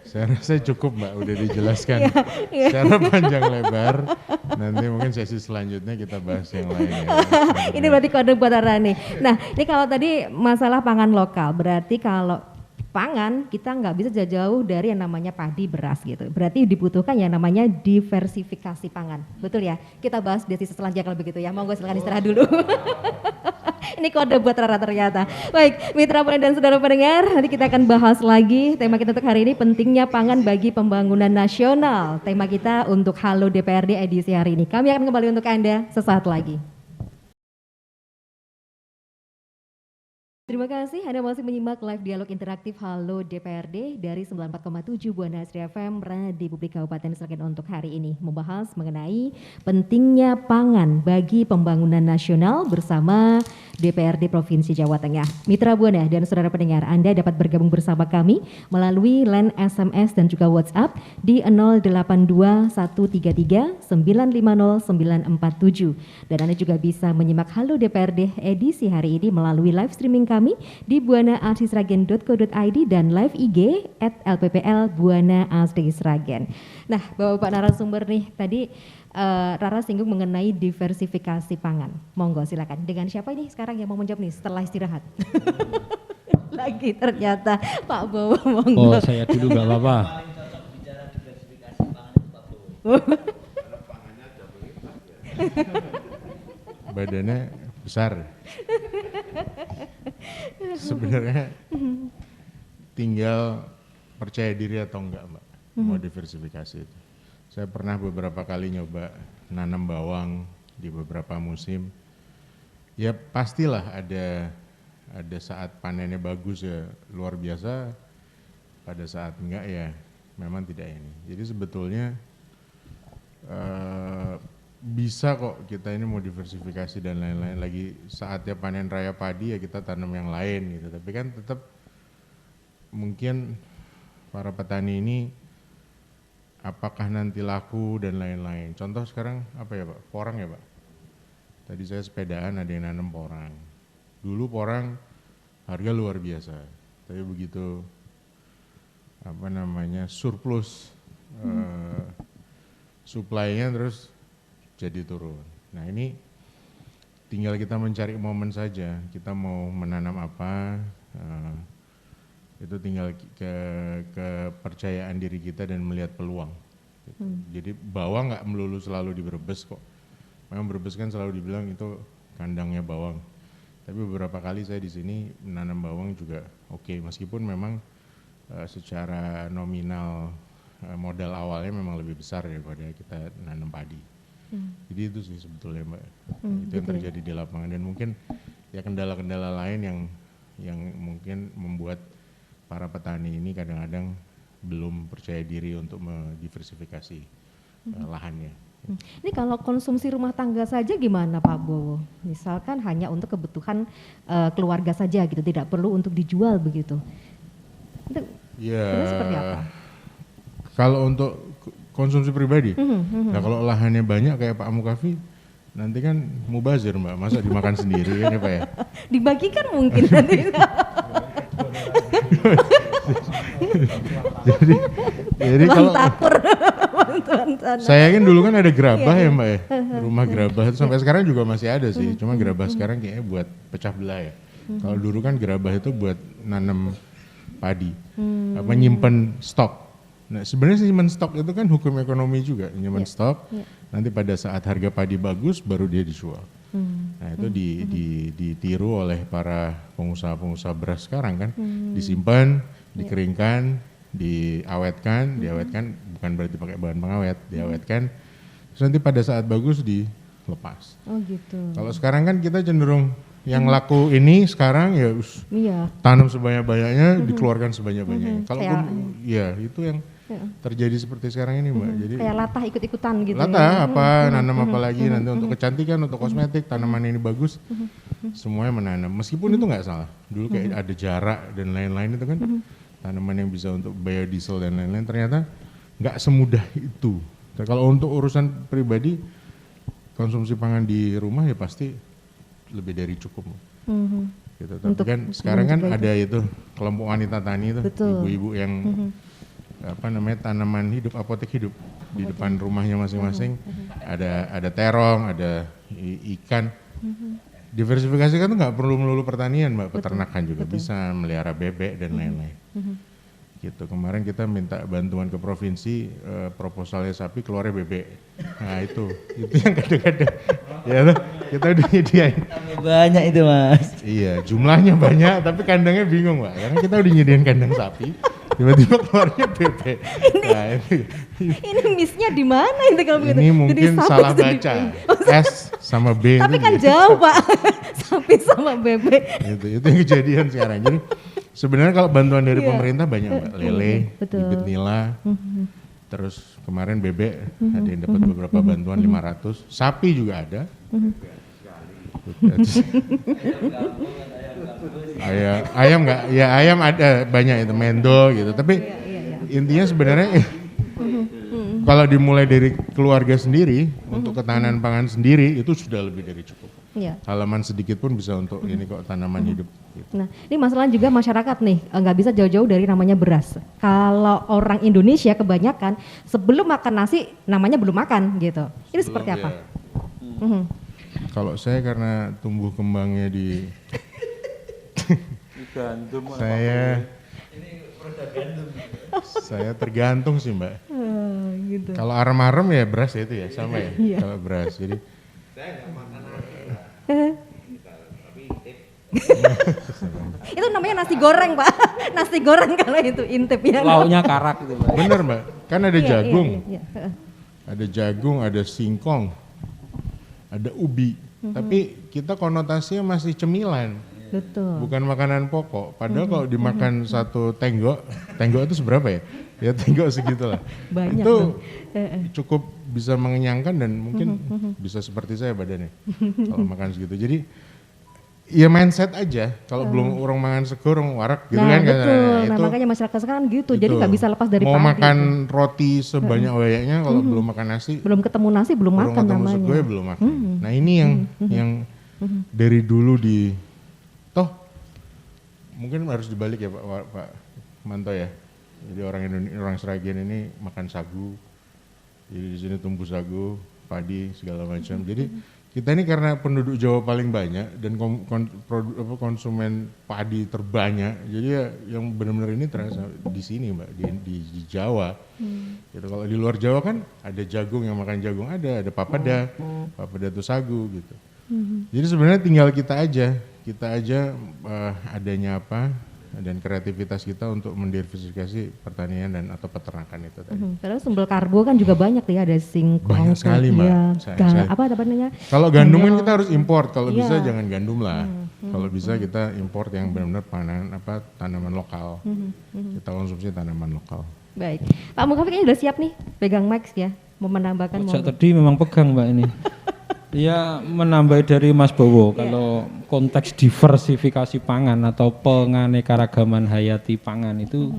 Saya rasa cukup Mbak, udah dijelaskan secara panjang lebar. Nanti mungkin sesi selanjutnya kita bahas yang lain ya. Ini berarti kode buat Rara nih. Nah, ini kalau tadi masalah pangan lokal, berarti kalau pangan kita nggak bisa jauh dari yang namanya padi, beras gitu. Berarti dibutuhkan yang namanya diversifikasi pangan. Betul ya? Kita bahas di sesi selanjutnya kalau begitu ya. Monggo silakan istirahat dulu. Ini kode buat Rara ternyata. Baik, mitra dan saudara pendengar, nanti kita akan bahas lagi tema kita untuk hari ini, pentingnya pangan bagi pembangunan nasional. Tema kita untuk Halo DPRD edisi hari ini. Kami akan kembali untuk Anda sesaat lagi. Terima kasih Anda masih menyimak live dialog interaktif Halo DPRD dari 94,7 Buana Asri FM Radio Publik Kabupaten Sragen untuk hari ini, membahas mengenai pentingnya pangan bagi pembangunan nasional bersama DPRD Provinsi Jawa Tengah. Mitra Buana dan saudara pendengar, Anda dapat bergabung bersama kami melalui line SMS dan juga WhatsApp di 082133950947, dan Anda juga bisa menyimak Halo DPRD edisi hari ini melalui live streaming kami di buanaasrisragen.co.id dan live IG @lppl Buana Asri Sragen. Nah, Bapak narasumber nih tadi Rara singgung mengenai diversifikasi pangan. Monggo silakan. Dengan siapa ini sekarang yang mau menjawab nih setelah istirahat? Lagi ternyata Pak Bowo, monggo. Oh, saya dulu nggak apa-apa. Badannya besar. Sebenarnya tinggal percaya diri atau enggak Mbak, mau diversifikasi itu. Saya pernah beberapa kali nyoba nanam bawang di beberapa musim. Ya pastilah ada saat panennya bagus ya luar biasa, pada saat enggak ya memang tidak ini. Jadi sebetulnya bisa kok kita ini mau diversifikasi dan lain-lain. Lagi saatnya panen raya padi ya kita tanam yang lain gitu. Tapi kan tetap mungkin para petani ini apakah nanti laku dan lain-lain. Contoh sekarang apa ya Pak? Porang ya Pak? Tadi saya sepedaan ada yang nanam porang. Dulu porang harga luar biasa. Tapi begitu apa namanya surplus supply-nya terus jadi turun. Nah ini tinggal kita mencari momen saja, kita mau menanam apa, itu tinggal kepercayaan diri kita dan melihat peluang. Gitu. Jadi bawang nggak melulu selalu di Brebes kok, memang Brebes kan selalu dibilang itu kandangnya bawang. Tapi beberapa kali saya di sini menanam bawang juga oke, meskipun memang secara nominal modal awalnya memang lebih besar daripada kita nanam padi. Jadi itu sih sebetulnya Mbak, itu yang terjadi di lapangan, dan mungkin ya kendala-kendala lain yang mungkin membuat para petani ini kadang-kadang belum percaya diri untuk mendiversifikasi lahannya. Ini kalau konsumsi rumah tangga saja gimana Pak Bowo? Misalkan hanya untuk kebutuhan keluarga saja gitu, tidak perlu untuk dijual begitu. Itu seperti apa? Kalau untuk konsumsi pribadi, nah kalau lahannya banyak kayak Pak Mukafi, nanti kan mubazir Mbak, masa dimakan sendiri kan ya Pak ya? Dibagikan mungkin nanti. Jadi kalau Takur. Bantuan sana. saya kan dulu kan ada gerabah ya Mbak ya, rumah gerabah itu sampai sekarang juga masih ada sih, cuma gerabah sekarang kayaknya buat pecah belah ya. Kalau dulu kan gerabah itu buat nanam padi, apa nyimpen stok. Nah sebenarnya nyimpen stok itu kan hukum ekonomi juga, nyimpen stok. Nanti pada saat harga padi bagus baru dia dijual. Nah itu ditiru oleh para pengusaha-pengusaha beras sekarang kan, disimpan, dikeringkan, diawetkan bukan berarti pakai bahan pengawet, diawetkan, terus nanti pada saat bagus dilepas. Oh gitu. Kalau sekarang kan kita cenderung yang laku ini sekarang ya tanam sebanyak-banyaknya, dikeluarkan sebanyak-banyaknya. Kalaupun ya itu yang terjadi seperti sekarang ini Mbak. Jadi kayak latah ikut-ikutan gitu. Latah nanam apa lagi nanti untuk kecantikan, untuk kosmetik, tanaman ini bagus, semuanya menanam. Meskipun itu nggak salah. Dulu kayak ada jarak dan lain-lain itu kan tanaman yang bisa untuk biodiesel dan lain-lain, ternyata nggak semudah itu. Dan kalau untuk urusan pribadi, konsumsi pangan di rumah ya pasti lebih dari cukup. Gitu. Tapi kan sekarang kan ada itu kelompok wanita tani itu, ibu-ibu yang tanaman hidup, apotek hidup di depan rumahnya masing-masing. Ada terong, ada ikan. Diversifikasi kan tuh nggak perlu melulu pertanian Mbak, peternakan juga bisa, melihara bebek dan lain-lain. Gitu. Kemarin kita minta bantuan ke provinsi, proposalnya sapi keluarnya bebek. Nah itu yang kadang-kadang ya kita udah nyediain. Banyak itu Mas. Iya, jumlahnya banyak tapi kandangnya bingung Mbak, karena kita udah nyediain kandang sapi, tiba-tiba keluarnya bebek. Nah, ini miss-nya di mana itu kalau begitu? ini mungkin salah baca, S sama B. Tapi kan jauh Pak, sapi sama bebek. Itu yang kejadian sekarang. Jadi sebenarnya kalau bantuan dari pemerintah banyak Mbak, lele, bibit nila, terus kemarin bebek ada yang dapat beberapa bantuan 500, sapi juga ada. Ayam nggak? Ya ayam ada banyak itu, mendo gitu. Tapi intinya sebenarnya kalau dimulai dari keluarga sendiri untuk ketahanan pangan sendiri itu sudah lebih dari cukup. Halaman sedikit pun bisa untuk ini kok tanaman hidup. Gitu. Nah ini masalah juga masyarakat nih nggak bisa jauh-jauh dari namanya beras. Kalau orang Indonesia kebanyakan sebelum makan nasi namanya belum makan gitu. Ini seperti apa? Kalau saya karena tumbuh kembangnya di saya tergantung sih Mbak. Gitu. Kalau arem-arem ya beras ya itu ya sama ya. Kalau beras jadi itu namanya nasi goreng Pak. Nasi goreng kalau itu intip ya. Lauknya karak gitu Mbak. bener Mbak, kan ada jagung. Iya. Ada jagung, ada singkong, ada ubi. Tapi kita konotasinya masih cemilan. Betul. Bukan makanan pokok. Padahal kalau dimakan satu tenggok itu seberapa ya? Ya tenggok segitulah. Banyak itu dong. cukup bisa mengenyangkan dan mungkin bisa seperti saya badannya kalau makan segitu. Jadi ya mindset aja. Kalau belum orang makan sego, orang warak gitu kan. Betul. Nah, makanya masyarakat sekarang gitu. Jadi nggak bisa lepas dari mau padi. makan roti sebanyak banyaknya kalau belum makan nasi. Belum ketemu nasi belum makan ketemu namanya. sego ya belum makan. Nah ini yang dari dulu toh mungkin harus dibalik ya Pak Manto ya. Jadi orang Sragen ini makan sagu. Jadi di sini tumbuh sagu, padi segala macam. Jadi kita ini karena penduduk Jawa paling banyak dan konsumen padi terbanyak. Jadi ya yang benar-benar ini terasa di sini Mbak, di Jawa. Gitu. Kalau di luar Jawa kan ada jagung, yang makan jagung ada papada itu sagu gitu. Jadi sebenarnya tinggal kita aja adanya apa dan kreativitas kita untuk mendiversifikasi pertanian dan atau peternakan itu tadi. Padahal sumber karbo kan juga banyak ya, ada singkong. Banyak sekali Mbak. Apa namanya? Kalau gandum kan kita harus import, kalau bisa jangan gandum lah. Kalau bisa kita import yang benar-benar tanaman lokal. Kita konsumsi tanaman lokal. Baik, Pak Mukafik ini udah siap nih, pegang mic ya, mau menambahkan. Sejak tadi memang pegang Mbak ini. Ya menambah dari Mas Bowo, kalau konteks diversifikasi pangan atau penganekaragaman hayati pangan itu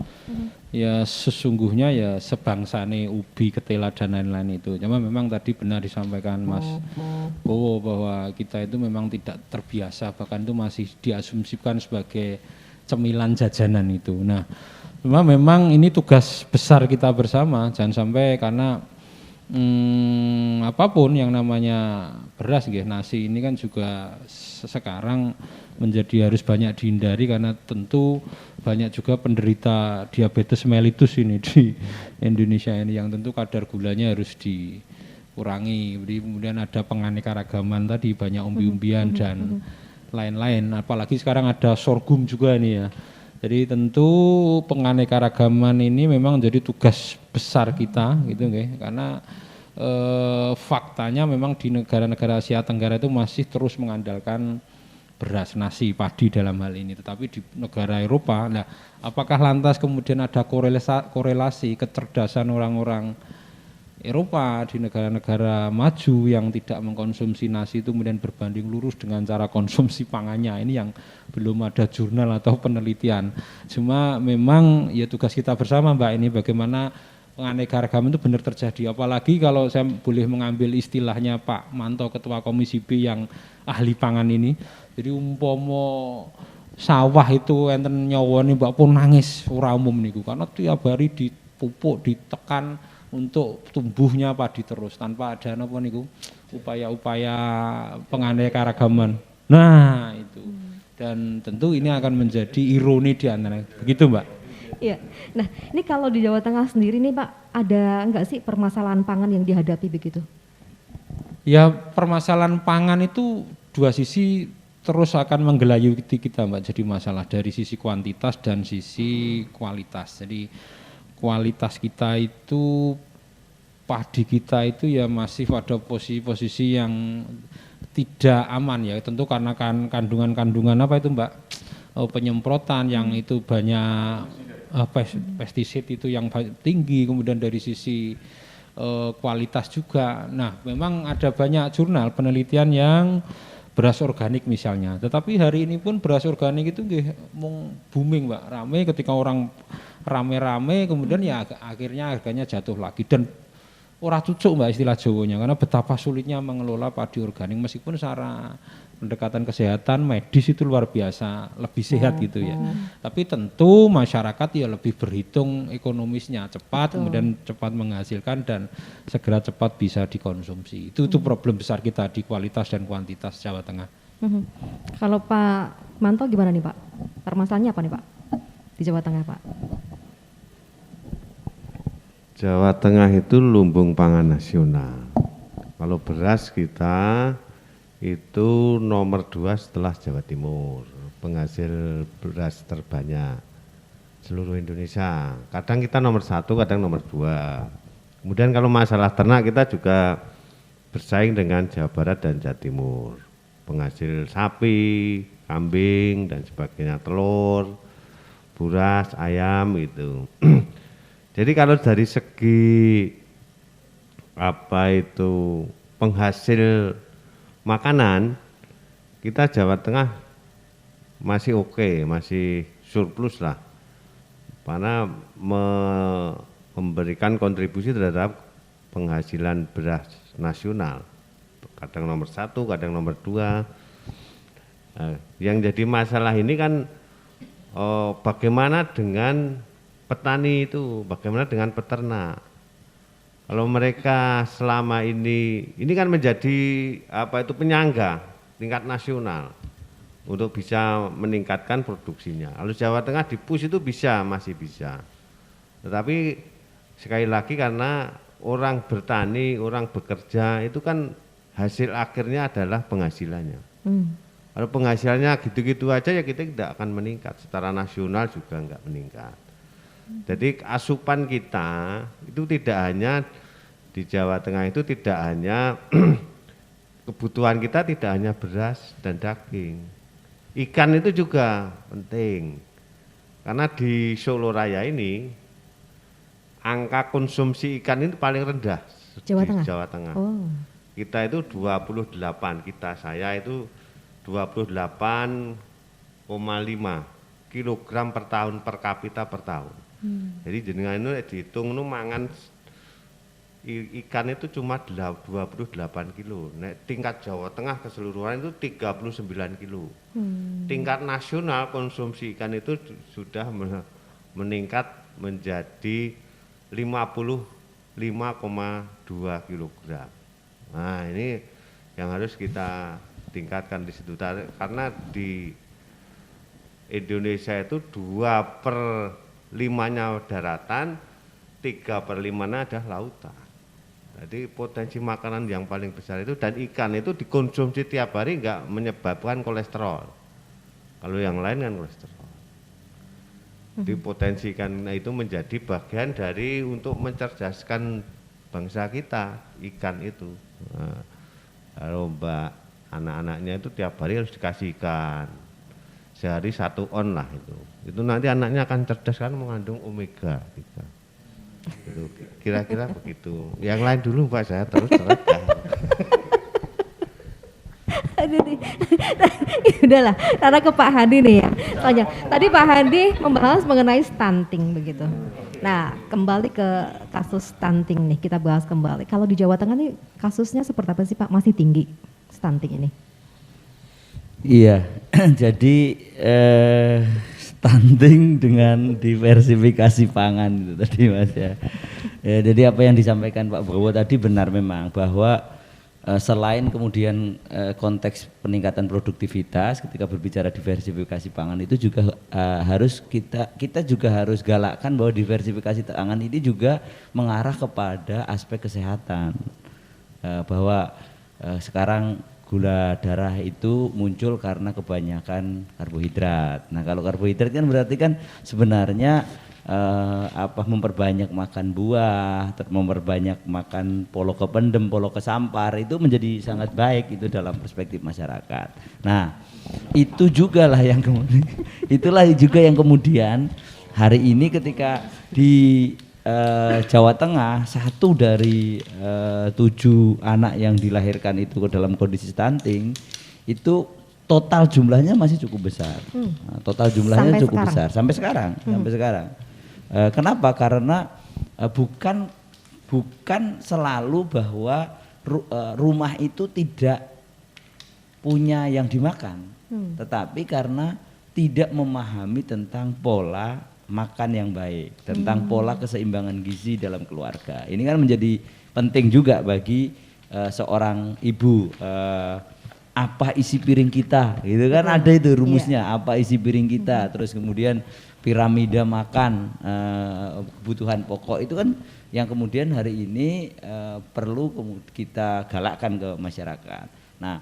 ya sesungguhnya ya sebangsane ubi, ketela dan lain-lain itu. Cuma memang tadi benar disampaikan Mas Bowo bahwa kita itu memang tidak terbiasa, bahkan itu masih diasumsikan sebagai cemilan jajanan itu. Nah, cuma memang ini tugas besar kita bersama, jangan sampai karena apapun yang namanya beras, nasi ini kan juga sekarang menjadi harus banyak dihindari karena tentu banyak juga penderita diabetes mellitus ini di Indonesia ini yang tentu kadar gulanya harus dikurangi. Jadi kemudian ada penganekaragaman tadi, banyak umbi-umbian dan lain-lain. Apalagi sekarang ada sorghum juga nih ya. Jadi tentu penganekaragaman ini memang jadi tugas besar kita gitu karena faktanya memang di negara-negara Asia Tenggara itu masih terus mengandalkan beras, nasi, padi dalam hal ini. Tetapi di negara Eropa, nah apakah lantas kemudian ada korelasi kecerdasan orang-orang Eropa di negara-negara maju yang tidak mengkonsumsi nasi itu kemudian berbanding lurus dengan cara konsumsi pangannya? Ini yang belum ada jurnal atau penelitian. Cuma memang ya tugas kita bersama Mbak ini bagaimana penganekaragaman itu benar terjadi. Apalagi kalau saya boleh mengambil istilahnya Pak Manto, Ketua Komisi B yang ahli pangan ini. Jadi umpomo sawah itu enten nyawani Mbak pun nangis ora umum niku karena tiap hari dipupuk, ditekan untuk tumbuhnya padi terus tanpa ada apa niku upaya-upaya penganekaragaman. Nah, itu. Dan tentu ini akan menjadi ironi di antara. Begitu, Mbak? Iya. Nah, ini kalau di Jawa Tengah sendiri nih Pak, ada enggak sih permasalahan pangan yang dihadapi begitu? Ya, permasalahan pangan itu dua sisi terus akan menggelayuti kita Mbak, jadi masalah dari sisi kuantitas dan sisi kualitas. Jadi kualitas kita itu, padi kita itu ya masih pada posisi yang tidak aman ya, tentu karena kandungan-kandungan apa itu Mbak, penyemprotan yang itu banyak pestisida itu yang tinggi, kemudian dari sisi kualitas juga. Nah memang ada banyak jurnal penelitian yang beras organik misalnya, tetapi hari ini pun beras organik itu booming Mbak, rame ketika orang rame-rame kemudian ya akhirnya harganya jatuh lagi dan ora cucuk Mbak istilah Jawanya, karena betapa sulitnya mengelola padi organik meskipun secara pendekatan kesehatan medis itu luar biasa lebih sehat gitu ya. Tapi tentu masyarakat ya lebih berhitung ekonomisnya cepat, kemudian cepat menghasilkan dan segera cepat bisa dikonsumsi. Itu problem besar kita di kualitas dan kuantitas Jawa Tengah. Kalau Pak Manto gimana nih Pak? Permasalahannya apa nih Pak di Jawa Tengah Pak? Jawa Tengah itu lumbung pangan nasional. Kalau beras kita itu nomor 2 setelah Jawa Timur, penghasil beras terbanyak seluruh Indonesia. Kadang kita nomor 1, kadang nomor 2. Kemudian kalau masalah ternak kita juga bersaing dengan Jawa Barat dan Jawa Timur. Penghasil sapi, kambing dan sebagainya, telur, buras, ayam gitu. Jadi kalau dari segi penghasil makanan, kita Jawa Tengah masih oke, masih surplus lah, karena memberikan kontribusi terhadap penghasilan beras nasional, kadang nomor 1, kadang nomor 2. Yang jadi masalah ini kan bagaimana dengan petani itu, bagaimana dengan peternak. Kalau mereka selama ini kan menjadi penyangga tingkat nasional untuk bisa meningkatkan produksinya. Kalau Jawa Tengah di-push itu masih bisa. Tetapi sekali lagi karena orang bertani, orang bekerja itu kan hasil akhirnya adalah penghasilannya. Kalau penghasilannya gitu-gitu aja ya kita tidak akan meningkat, secara nasional juga enggak meningkat. Jadi asupan kita itu tidak hanya di Jawa Tengah itu tidak hanya kebutuhan kita tidak hanya beras dan daging. Ikan itu juga penting. Karena di Solo Raya ini angka konsumsi ikan itu paling rendah di Jawa Tengah. Oh. Kita itu 28, saya itu 28,5 kilogram per tahun per kapita per tahun. Jadi jenengan itu dihitung nu mangan ikan itu cuma 28 kilo. Nek tingkat Jawa Tengah keseluruhan itu 39 kilo. Tingkat nasional konsumsi ikan itu sudah meningkat menjadi 55,2 kilogram. Nah ini yang harus kita tingkatkan di situ karena di Indonesia itu 2/5-nya daratan, 3/5-nya adalah lautan. Jadi potensi makanan yang paling besar itu, dan ikan itu dikonsumsi tiap hari enggak menyebabkan kolesterol. Kalau yang lain kan kolesterol. Jadi potensi ikan itu menjadi bagian dari untuk mencerdaskan bangsa kita, ikan itu. Nah, kalau Mbak anak-anaknya itu tiap hari harus dikasih ikan. Sehari 1 on lah itu. Itu nanti anaknya akan cerdas kan mengandung omega gitu. Itu kira-kira begitu. Yang lain dulu Pak, saya terus terangkan. Aduh nih. Udahlah, karena ke Pak Hadi nih ya. Tanya. Tadi Pak Hadi membahas mengenai stunting begitu. Nah, kembali ke kasus stunting nih, kita bahas kembali. Kalau di Jawa Tengah nih kasusnya seperti apa sih Pak? Masih tinggi stunting ini? Iya, jadi stunting dengan diversifikasi pangan itu tadi Mas ya. Jadi apa yang disampaikan Pak Bowo tadi benar memang bahwa selain kemudian konteks peningkatan produktivitas ketika berbicara diversifikasi pangan itu juga harus kita juga harus galakkan bahwa diversifikasi pangan ini juga mengarah kepada aspek kesehatan. Bahwa sekarang gula darah itu muncul karena kebanyakan karbohidrat. Nah, kalau karbohidrat kan berarti kan sebenarnya memperbanyak makan buah, memperbanyak makan polo kependem, polo kesampar itu menjadi sangat baik itu dalam perspektif masyarakat. Nah, itu juga lah yang itulah juga yang kemudian hari ini ketika di Jawa Tengah 1 dari 7 anak yang dilahirkan itu dalam kondisi stunting itu total jumlahnya masih cukup besar. Nah, total jumlahnya sampai cukup sekarang. besar sampai sekarang. Kenapa? Karena bukan selalu bahwa rumah itu tidak punya yang dimakan, tetapi karena tidak memahami tentang pola makan yang baik, tentang pola keseimbangan gizi dalam keluarga. Ini kan menjadi penting juga bagi seorang ibu. Apa isi piring kita, gitu kan? Ada itu rumusnya. Apa isi piring kita, terus kemudian piramida makan, kebutuhan pokok itu kan yang kemudian hari ini perlu kita galakkan ke masyarakat. Nah,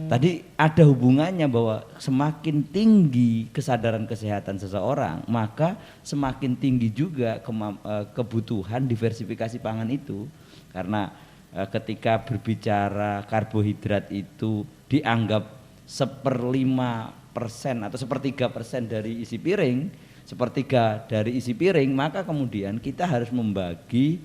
tadi ada hubungannya bahwa semakin tinggi kesadaran kesehatan seseorang, maka semakin tinggi juga kebutuhan diversifikasi pangan itu. Karena ketika berbicara karbohidrat itu dianggap 1/5% atau 1/3% dari isi piring, 1/3 dari isi piring, maka kemudian kita harus membagi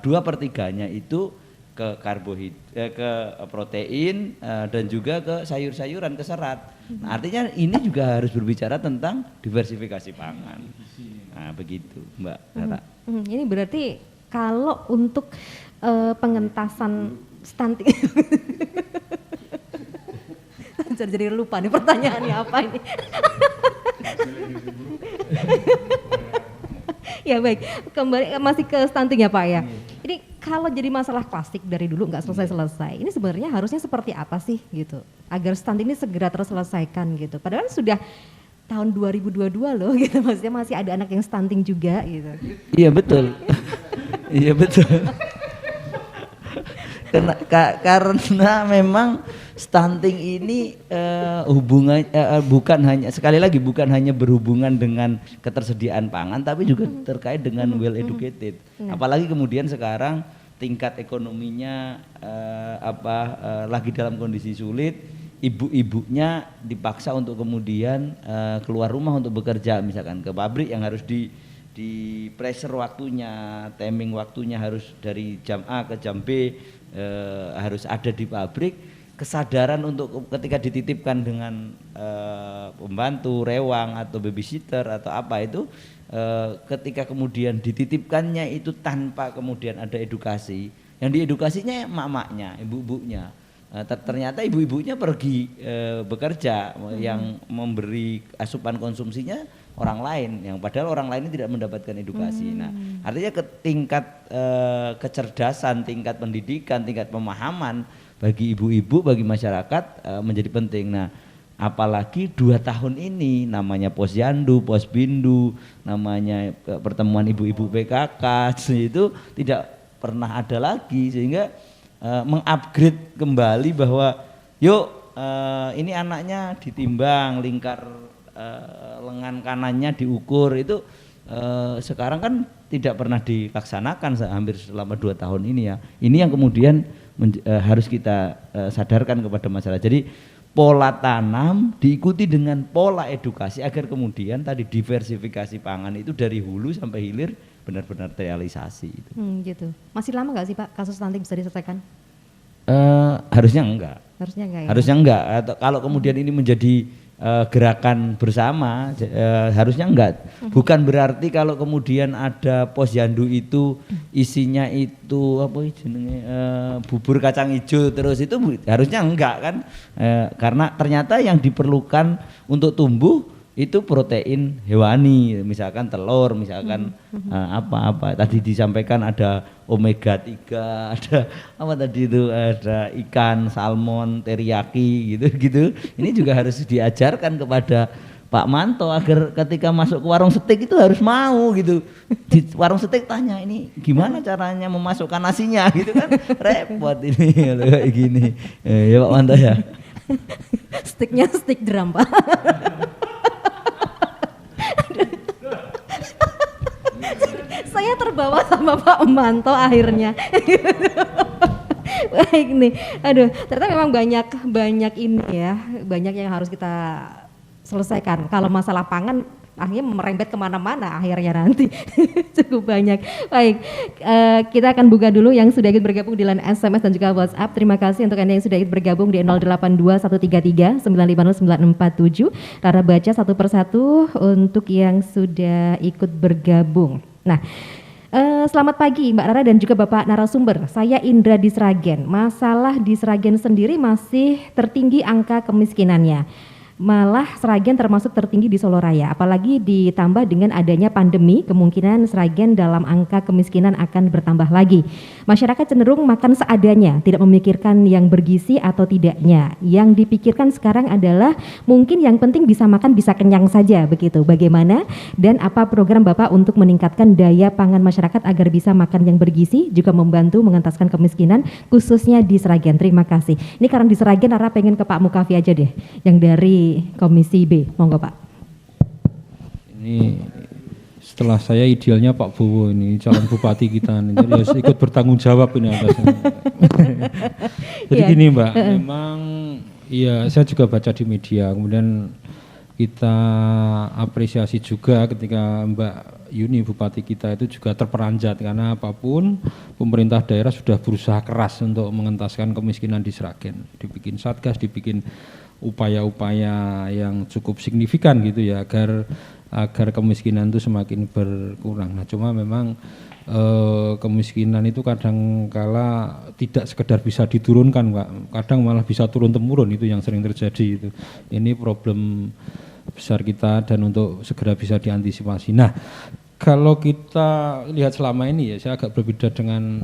2/3-nya itu ke karbohidrat, ke protein dan juga ke sayur-sayuran, ke serat. Nah, artinya ini juga harus berbicara tentang diversifikasi pangan. Nah, begitu, Mbak Rara. Ini berarti kalau untuk pengentasan stunting jadi lupa nih pertanyaannya apa ini. Ya baik, kembali masih ke stunting ya Pak ya. Ini kalau jadi masalah klasik dari dulu nggak selesai-selesai, ini sebenarnya harusnya seperti apa sih gitu, agar stunting ini segera terselesaikan gitu. Padahal sudah tahun 2022 loh gitu, maksudnya masih ada anak yang stunting juga gitu. Iya betul, iya betul. Karena memang stunting ini bukan hanya berhubungan dengan ketersediaan pangan, tapi juga terkait dengan well educated. Apalagi kemudian sekarang tingkat ekonominya lagi dalam kondisi sulit, ibu-ibunya dipaksa untuk kemudian keluar rumah untuk bekerja, misalkan ke pabrik yang harus di pressure waktunya, timing waktunya harus dari jam A ke jam B, harus ada di pabrik. kesadaran untuk ketika dititipkan dengan pembantu, rewang atau babysitter atau apa itu, ketika kemudian dititipkannya itu tanpa kemudian ada edukasi, yang diedukasinya emak-emaknya, ibu-ibunya. Ternyata ibu-ibunya pergi bekerja, yang memberi asupan konsumsinya orang lain, yang padahal orang lain ini tidak mendapatkan edukasi. Nah, artinya tingkat kecerdasan, tingkat pendidikan, tingkat pemahaman bagi ibu-ibu, bagi masyarakat menjadi penting. Nah, apalagi 2 tahun ini namanya Posyandu, Posbindu, namanya pertemuan ibu-ibu PKK itu tidak pernah ada lagi, sehingga mengupgrade kembali bahwa yuk ini anaknya ditimbang, lingkar lengan kanannya diukur, itu sekarang kan tidak pernah dilaksanakan hampir selama 2 tahun ini ya. Ini yang kemudian harus kita sadarkan kepada masyarakat. Jadi pola tanam diikuti dengan pola edukasi agar kemudian tadi diversifikasi pangan itu dari hulu sampai hilir benar-benar terrealisasi. Gitu. Masih lama nggak sih Pak kasus stunting bisa diselesaikan? Harusnya enggak. Harusnya enggak ya? Harusnya enggak. Atau kalau kemudian ini menjadi gerakan bersama, harusnya enggak. Bukan berarti kalau kemudian ada posyandu itu isinya itu apa jenenge bubur kacang hijau terus itu harusnya enggak kan, karena ternyata yang diperlukan untuk tumbuh itu protein hewani, misalkan telur, misalkan apa-apa tadi disampaikan, ada omega 3, ada apa tadi itu, ada ikan, salmon, teriyaki gitu. Ini juga harus diajarkan kepada Pak Manto agar ketika masuk ke warung steak itu harus mau gitu. Di warung steak tanya ini gimana caranya memasukkan nasinya gitu kan, repot ini kayak gini. Ya Pak Manto ya. Steaknya steak drum Pak. Saya terbawa sama Pak Manto akhirnya. Baik nih, aduh, ternyata memang banyak ini ya, banyak yang harus kita selesaikan. Kalau masalah pangan akhirnya merembet kemana-mana akhirnya nanti. Cukup banyak. Baik, kita akan buka dulu yang sudah ikut bergabung di line SMS dan juga WhatsApp. Terima kasih untuk Anda yang sudah ikut bergabung di 082133954947. Rara baca satu persatu untuk yang sudah ikut bergabung. Nah, selamat pagi Mbak Rara dan juga Bapak narasumber. Saya Indra di Sragen. Masalah di Sragen sendiri masih tertinggi angka kemiskinannya. Malah Sragen termasuk tertinggi di Solo Raya, apalagi ditambah dengan adanya pandemi, kemungkinan Sragen dalam angka kemiskinan akan bertambah lagi. Masyarakat cenderung makan seadanya, tidak memikirkan yang bergizi atau tidaknya. Yang dipikirkan sekarang adalah mungkin yang penting bisa makan, bisa kenyang saja, begitu. Bagaimana dan apa program Bapak untuk meningkatkan daya pangan masyarakat agar bisa makan yang bergizi, juga membantu mengentaskan kemiskinan, khususnya di Sragen. Terima kasih. Ini karena di Sragen, Rara pengen ke Pak Mukafi aja deh, yang dari Komisi B, monggo Pak. Ini setelah saya idealnya Pak Bowo ini calon bupati kita, jadi harus ikut bertanggung jawab ini atasnya. Jadi gini Mbak, memang ya saya juga baca di media, kemudian kita apresiasi juga ketika Mbak Yuni bupati kita itu juga terperanjat, karena apapun pemerintah daerah sudah berusaha keras untuk mengentaskan kemiskinan di Sragen, dibikin satgas, dibikin upaya-upaya yang cukup signifikan gitu ya, agar kemiskinan itu semakin berkurang. Nah, cuma memang kemiskinan itu kadang kala tidak sekedar bisa diturunkan Pak, kadang malah bisa turun temurun, itu yang sering terjadi itu. Ini problem besar kita dan untuk segera bisa diantisipasi. Nah, kalau kita lihat selama ini ya, saya agak berbeda dengan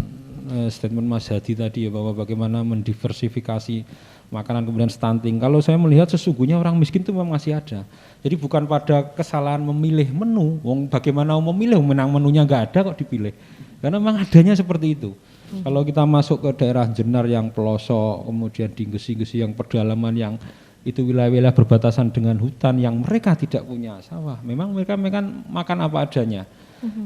statement Mas Hadi tadi ya, bahwa bagaimana mendiversifikasi makanan kemudian stunting. Kalau saya melihat sesungguhnya orang miskin itu memang masih ada. Jadi bukan pada kesalahan memilih menu, bagaimana memilih, menang menunya nggak ada kok dipilih. Karena memang adanya seperti itu. Kalau kita masuk ke daerah Jenar yang pelosok, kemudian di Gesi-Gesi yang pedalaman yang itu wilayah-wilayah berbatasan dengan hutan yang mereka tidak punya sawah, memang mereka makan apa adanya.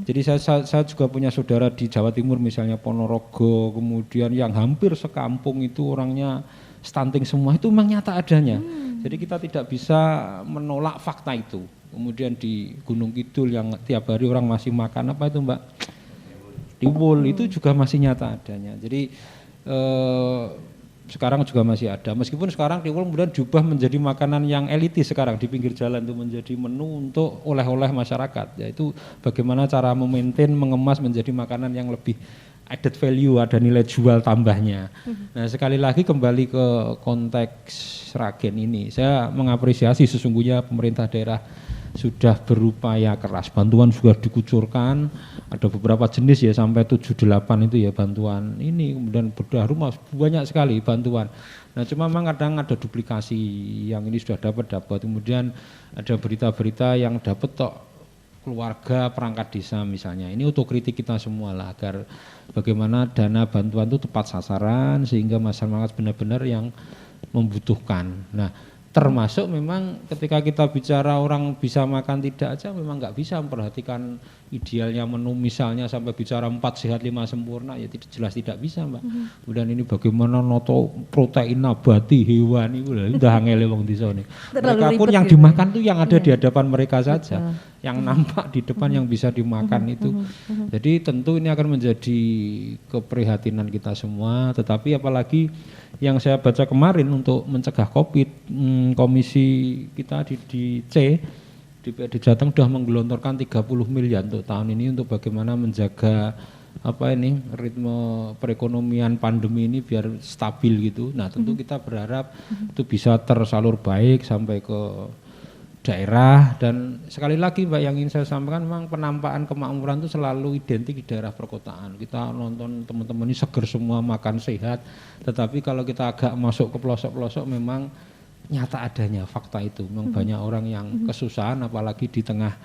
Jadi saya juga punya saudara di Jawa Timur misalnya Ponorogo, kemudian yang hampir sekampung itu orangnya stunting semua, itu memang nyata adanya. Jadi kita tidak bisa menolak fakta itu. Kemudian di Gunung Kidul yang tiap hari orang masih makan apa itu Mbak? Tiwul, itu juga masih nyata adanya. Jadi sekarang juga masih ada. Meskipun sekarang kemudian diubah menjadi makanan yang elitis sekarang di pinggir jalan itu menjadi menu untuk oleh-oleh masyarakat. Yaitu bagaimana cara memaintain, mengemas menjadi makanan yang lebih added value, ada nilai jual tambahnya. Nah sekali lagi kembali ke konteks Sragen ini, saya mengapresiasi sesungguhnya pemerintah daerah sudah berupaya keras, bantuan juga dikucurkan, ada beberapa jenis ya sampai 7-8 itu ya bantuan ini, kemudian bedah rumah banyak sekali bantuan. Nah cuma memang kadang ada duplikasi, yang ini sudah dapat, kemudian ada berita-berita yang dapat tok keluarga perangkat desa misalnya. Ini otokritik kita semua lah agar bagaimana dana bantuan itu tepat sasaran sehingga masyarakat benar-benar yang membutuhkan. Nah termasuk memang ketika kita bicara orang bisa makan tidak aja memang nggak bisa memperhatikan idealnya menu misalnya sampai bicara 4 sehat 5 sempurna ya jelas tidak bisa Mbak. Kemudian ini bagaimana noto protein nabati hewani udah angel wong desa nih. Mereka pun yang gitu. dimakan tuh yang ada di hadapan mereka saja. Yang nampak di depan yang bisa dimakan itu. Jadi tentu ini akan menjadi keprihatinan kita semua, tetapi apalagi yang saya baca kemarin untuk mencegah Covid, komisi kita di C DPRD Jateng sudah menggelontorkan 30 miliar untuk tahun ini untuk bagaimana menjaga ritme perekonomian pandemi ini biar stabil gitu. Nah tentu kita berharap itu bisa tersalur baik sampai ke daerah, dan sekali lagi Mbak yang ingin saya sampaikan memang penampakan kemakmuran itu selalu identik di daerah perkotaan. Kita nonton teman-teman ini seger semua, makan sehat, tetapi kalau kita agak masuk ke pelosok-pelosok memang nyata adanya fakta itu. Memang banyak orang yang kesusahan apalagi di tengah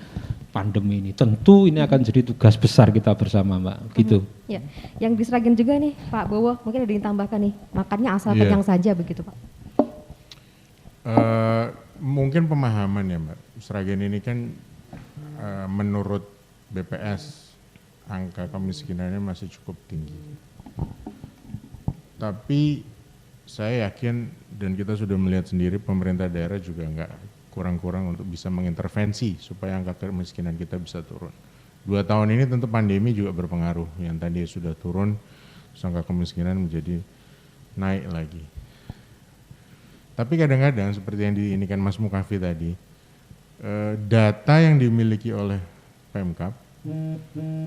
pandemi ini. Tentu ini akan jadi tugas besar kita bersama Mbak, gitu. Ya, yang di Sragen juga nih Pak Bowo, mungkin ada yang tambahkan nih, makannya asal kenyang saja begitu Pak. Mungkin pemahaman ya Mbak, Sragen ini kan menurut BPS angka kemiskinannya masih cukup tinggi. Tapi saya yakin dan kita sudah melihat sendiri pemerintah daerah juga nggak kurang-kurang untuk bisa mengintervensi supaya angka kemiskinan kita bisa turun. 2 tahun ini tentu pandemi juga berpengaruh, yang tadi sudah turun, angka kemiskinan menjadi naik lagi. Tapi kadang-kadang seperti yang diinikan Mas Mukafi tadi, data yang dimiliki oleh Pemkab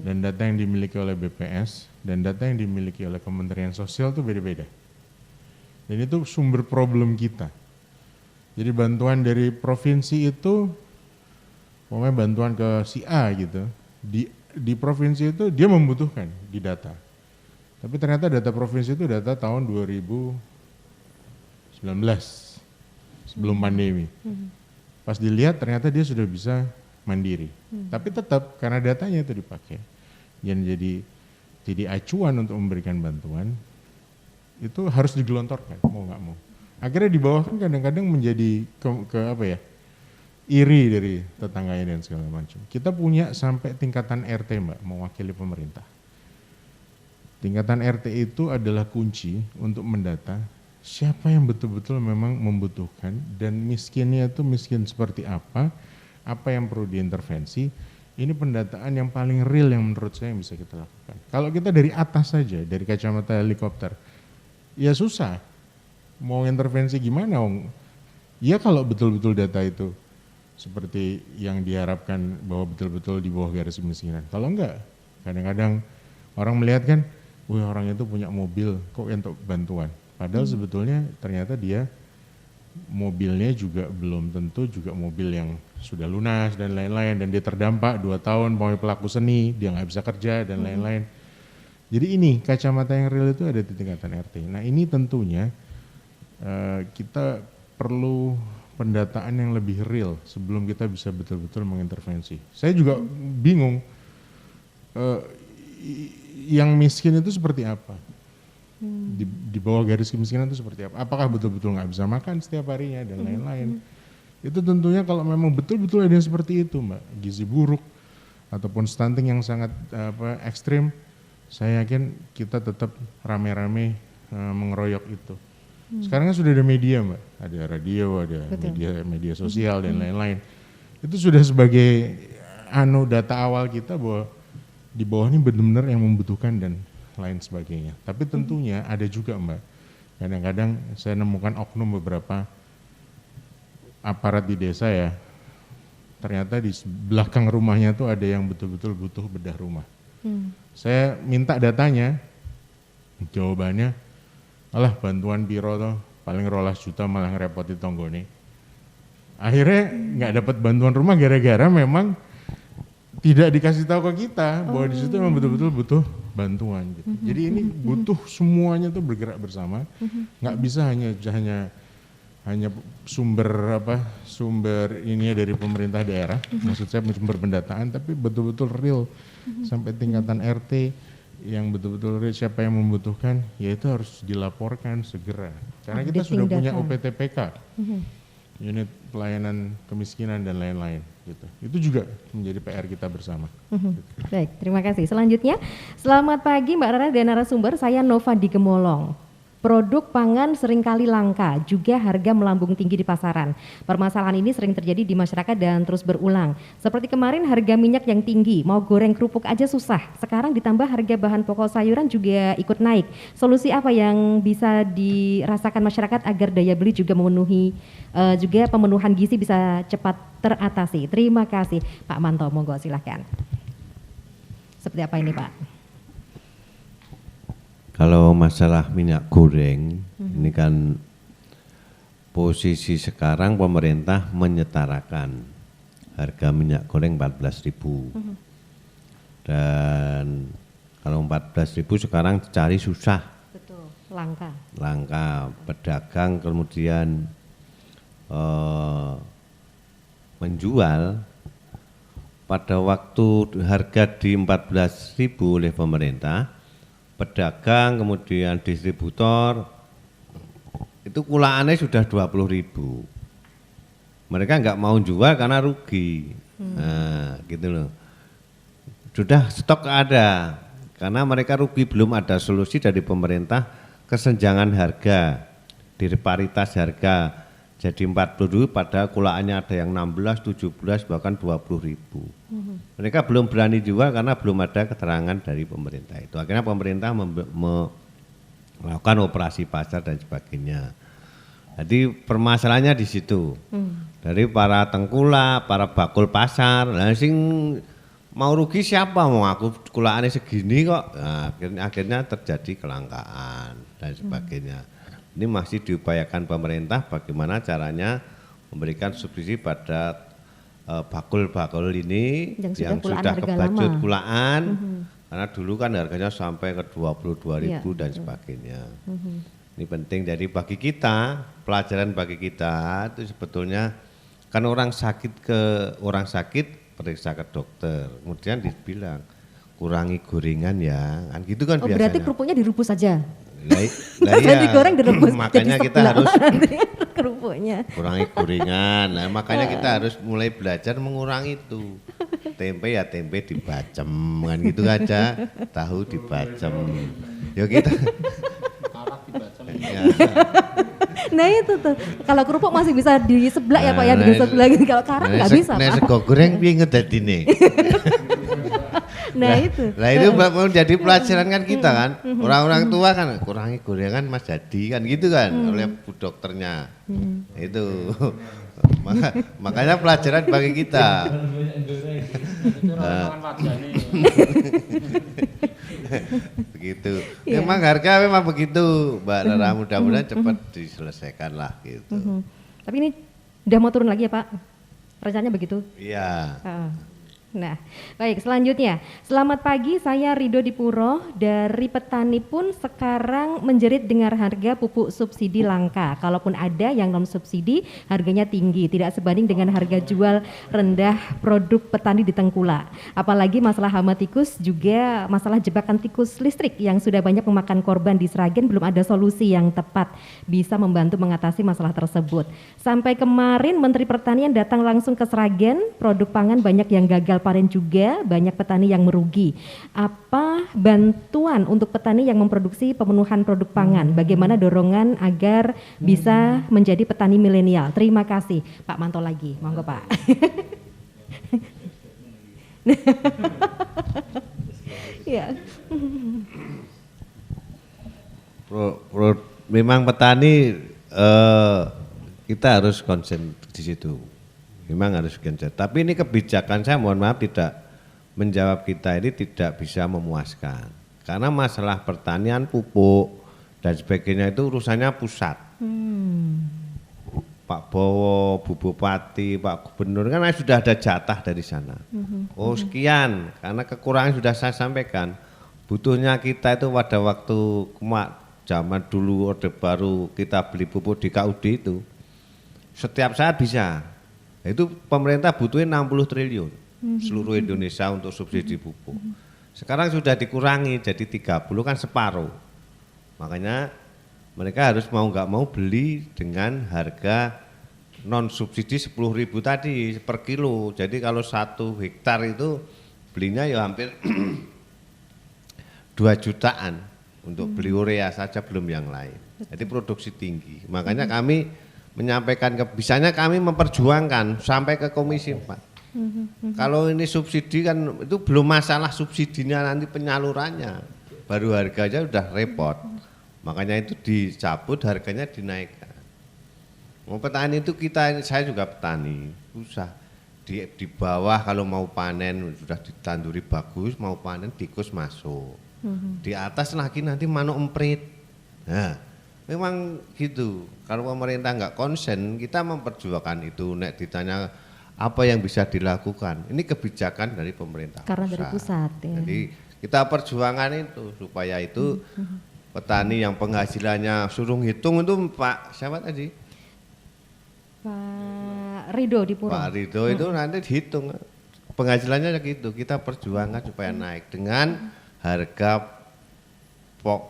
dan data yang dimiliki oleh BPS dan data yang dimiliki oleh Kementerian Sosial itu beda-beda. Dan itu sumber problem kita. Jadi bantuan dari provinsi itu, pokoknya bantuan ke si A gitu, di provinsi itu dia membutuhkan di data. Tapi ternyata data provinsi itu data tahun 2019 sebelum pandemi. Pas dilihat ternyata dia sudah bisa mandiri. Tapi tetap karena datanya itu dipakai yang jadi acuan untuk memberikan bantuan itu harus digelontorkan mau nggak mau. Akhirnya di bawah kan kadang-kadang menjadi iri dari tetangganya dan segala macam. Kita punya sampai tingkatan RT Mbak mewakili pemerintah. Tingkatan RT itu adalah kunci untuk mendata siapa yang betul-betul memang membutuhkan dan miskinnya itu miskin seperti apa yang perlu diintervensi. Ini pendataan yang paling real yang menurut saya yang bisa kita lakukan. Kalau kita dari atas saja, dari kacamata helikopter, ya susah. Mau intervensi gimana? Ya kalau betul-betul data itu seperti yang diharapkan bahwa betul-betul di bawah garis kemiskinan. Kalau enggak, kadang-kadang orang melihat kan, wih orang itu punya mobil kok untuk bantuan. Padahal sebetulnya ternyata dia mobilnya juga belum tentu juga mobil yang sudah lunas dan lain-lain. Dan dia terdampak 2 tahun mau pelaku seni, dia nggak bisa kerja dan lain-lain. Jadi ini kacamata yang real itu ada di tingkatan RT. Nah ini tentunya kita perlu pendataan yang lebih real sebelum kita bisa betul-betul mengintervensi. Saya juga bingung yang miskin itu seperti apa? Di bawah garis kemiskinan itu seperti apa? Apakah betul-betul nggak bisa makan setiap harinya dan lain-lain? Itu tentunya kalau memang betul-betul ada yang seperti itu Mbak, gizi buruk ataupun stunting yang sangat ekstrim, saya yakin kita tetap rame-rame mengeroyok itu. Sekarang kan sudah ada media Mbak, ada radio, ada media sosial dan lain-lain. Itu sudah sebagai data awal kita bahwa di bawah ini benar-benar yang membutuhkan dan lain sebagainya. Tapi tentunya ada juga Mbak, Kadang-kadang saya nemukan oknum beberapa aparat di desa ya, ternyata di belakang rumahnya tuh ada yang betul-betul butuh bedah rumah. Saya minta datanya, jawabannya, alah bantuan biro toh paling 12 juta malah ngerepoti tonggone. Akhirnya nggak dapat bantuan rumah gara-gara memang tidak dikasih tahu ke kita bahwa di situ memang betul-betul butuh bantuan gitu. Jadi ini butuh semuanya tuh bergerak bersama, nggak bisa hanya sumber ini dari pemerintah daerah, maksud saya sumber pendataan, tapi betul-betul real sampai tingkatan RT yang betul-betul real siapa yang membutuhkan, ya itu harus dilaporkan segera. Karena kita sudah punya UPTPK, unit pelayanan kemiskinan dan lain-lain. Gitu. Itu juga menjadi PR kita bersama. Baik, terima kasih. Selanjutnya, selamat pagi Mbak Rara dan narasumber, saya Nova di Gemolong. Produk pangan seringkali langka, juga harga melambung tinggi di pasaran. Permasalahan ini sering terjadi di masyarakat dan terus berulang. Seperti kemarin harga minyak yang tinggi, mau goreng kerupuk aja susah. Sekarang ditambah harga bahan pokok sayuran juga ikut naik. Solusi apa yang bisa dirasakan masyarakat agar daya beli juga memenuhi, juga pemenuhan gizi bisa cepat teratasi? Terima kasih. Pak Manto, monggo silahkan. Seperti apa ini Pak? Kalau masalah minyak goreng, ini kan posisi sekarang pemerintah menyetarakan harga minyak goreng 14.000. Dan kalau 14.000 sekarang cari susah. Betul, langka. Langka, pedagang kemudian menjual pada waktu harga di 14.000 oleh pemerintah, pedagang kemudian distributor itu kulaannya sudah 20.000. Mereka nggak mau jual karena rugi. Nah, gitu loh. Sudah stok ada karena mereka rugi, belum ada solusi dari pemerintah kesenjangan harga, disparitas harga. Jadi 40.000 pada kulaannya ada yang 16, 17 bahkan 20.000. Mereka belum berani jual karena belum ada keterangan dari pemerintah itu. Akhirnya pemerintah melakukan operasi pasar dan sebagainya. Jadi permasalahannya di situ. Dari para tengkulak, para bakul pasar, nah sing mau rugi siapa? Mau aku kulaannya segini kok. Nah, akhirnya terjadi kelangkaan dan sebagainya. Ini masih diupayakan pemerintah bagaimana caranya memberikan subsidi pada bakul-bakul ini yang sudah kebacut kulaan, karena dulu kan harganya sampai ke 22.000 dan sebagainya. Ini penting, jadi bagi kita, pelajaran bagi kita itu sebetulnya kan orang sakit periksa ke dokter, kemudian dibilang kurangi gorengan ya, kan gitu kan biasanya. Berarti kerupuknya direbus saja? Lah iya, digoreng direbus, makanya jadi kita harus kerupuknya kurangi gorengan. Nah, makanya kita harus mulai belajar mengurangi itu. Tempe ya tempe dibacem kan gitu aja, tahu dibacem. Ya kita ya. Nah itu tuh, kalau kerupuk masih bisa diseblak ya Pak ya, dengan sebelah gitu. Kalau karak nggak bisa Pak. Nek sego goreng piye ngedadine? Nah itu. Nah itu mau jadi pelajaran kan kita kan. Orang-orang tua kan kurangi gorengan Mas Jadi kan gitu kan oleh bu dokternya. Itu. Makanya pelajaran bagi kita. Begitu. Memang harga memang begitu, Mbak Rara, mudah-mudahan cepat diselesaikan lah gitu. Tapi ini udah mau turun lagi ya Pak? Rencananya begitu? Iya. Nah, baik selanjutnya. Selamat pagi, saya Rido Dipuro. Dari petani pun sekarang menjerit dengar harga pupuk subsidi langka. Kalaupun ada yang non subsidi, harganya tinggi, tidak sebanding dengan harga jual rendah produk petani di Tengkulak. Apalagi masalah hama tikus, juga masalah jebakan tikus listrik yang sudah banyak memakan korban di Sragen, belum ada solusi yang tepat bisa membantu mengatasi masalah tersebut. Sampai kemarin Menteri Pertanian datang langsung ke Sragen, produk pangan banyak yang gagal panen juga, banyak petani yang merugi. Apa bantuan untuk petani yang memproduksi pemenuhan produk pangan? Bagaimana dorongan agar bisa menjadi petani milenial? Terima kasih. Pak Manto lagi, monggo Pak. Ya. memang petani kita harus konsen di situ. Memang harus konsen. Tapi ini kebijakan saya mohon maaf tidak menjawab kita ini tidak bisa memuaskan. Karena masalah pertanian, pupuk dan sebagainya itu urusannya pusat. Pak Bowo, Bu Bupati, Pak Gubernur kan sudah ada jatah dari sana. Oh sekian, karena kekurangan sudah saya sampaikan. Butuhnya kita itu pada waktu zaman dulu Orde Baru kita beli pupuk di KUD itu setiap saat bisa. Itu pemerintah butuhin 60 triliun seluruh Indonesia untuk subsidi pupuk. Sekarang sudah dikurangi jadi 30 kan separuh. Makanya mereka harus mau nggak mau beli dengan harga non subsidi 10.000 tadi per kilo. Jadi kalau 1 hektar itu belinya ya hampir 2 jutaan untuk beli urea saja belum yang lain. Jadi produksi tinggi. Makanya kami menyampaikan bisanya kami memperjuangkan sampai ke Komisi 4. Kalau ini subsidi kan itu belum masalah subsidinya nanti penyalurannya. Baru harganya udah repot. Makanya itu dicabut harganya dinaikkan. Mau petani itu saya juga petani. Usah di bawah kalau mau panen sudah ditanduri bagus, mau panen tikus masuk. Di atas lagi nanti manuk emprit. Nah, memang gitu. Kalau pemerintah nggak konsen, kita memperjuangkan itu. Nek ditanya apa yang bisa dilakukan, ini kebijakan dari pemerintah. Karena dari pusat. Ya. Jadi kita perjuangan itu supaya itu petani yang penghasilannya suruh hitung itu Pak siapa tadi? Pak Ridho di Puro. Pak Ridho itu nanti dihitung penghasilannya gitu. Kita perjuangkan supaya naik dengan harga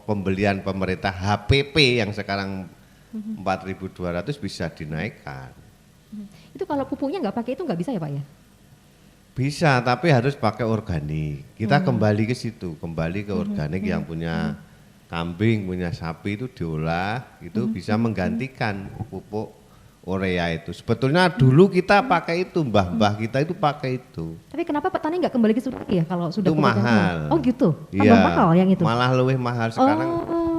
pembelian pemerintah HPP yang sekarang 4.200 bisa dinaikkan. Itu kalau pupuknya nggak pakai itu nggak bisa ya Pak ya? Bisa, tapi harus pakai organik. Kita kembali ke situ, kembali ke organik yang punya kambing, punya sapi itu diolah, itu bisa menggantikan pupuk urea itu. Sebetulnya dulu kita pakai itu, mbah-mbah kita itu pakai itu. Tapi kenapa petani nggak kembali ke situ ya kalau sudah Itu mahal. Oh gitu, tambah Iya, mahal yang itu? malah lebih mahal sekarang.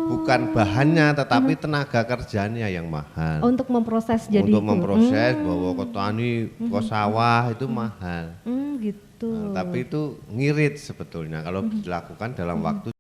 Bukan bahannya, tetapi tenaga kerjanya yang mahal. Untuk memproses jadi Untuk itu. memproses, bawa ke tani, ke sawah itu mahal. Gitu. Nah, tapi itu ngirit sebetulnya kalau dilakukan dalam waktu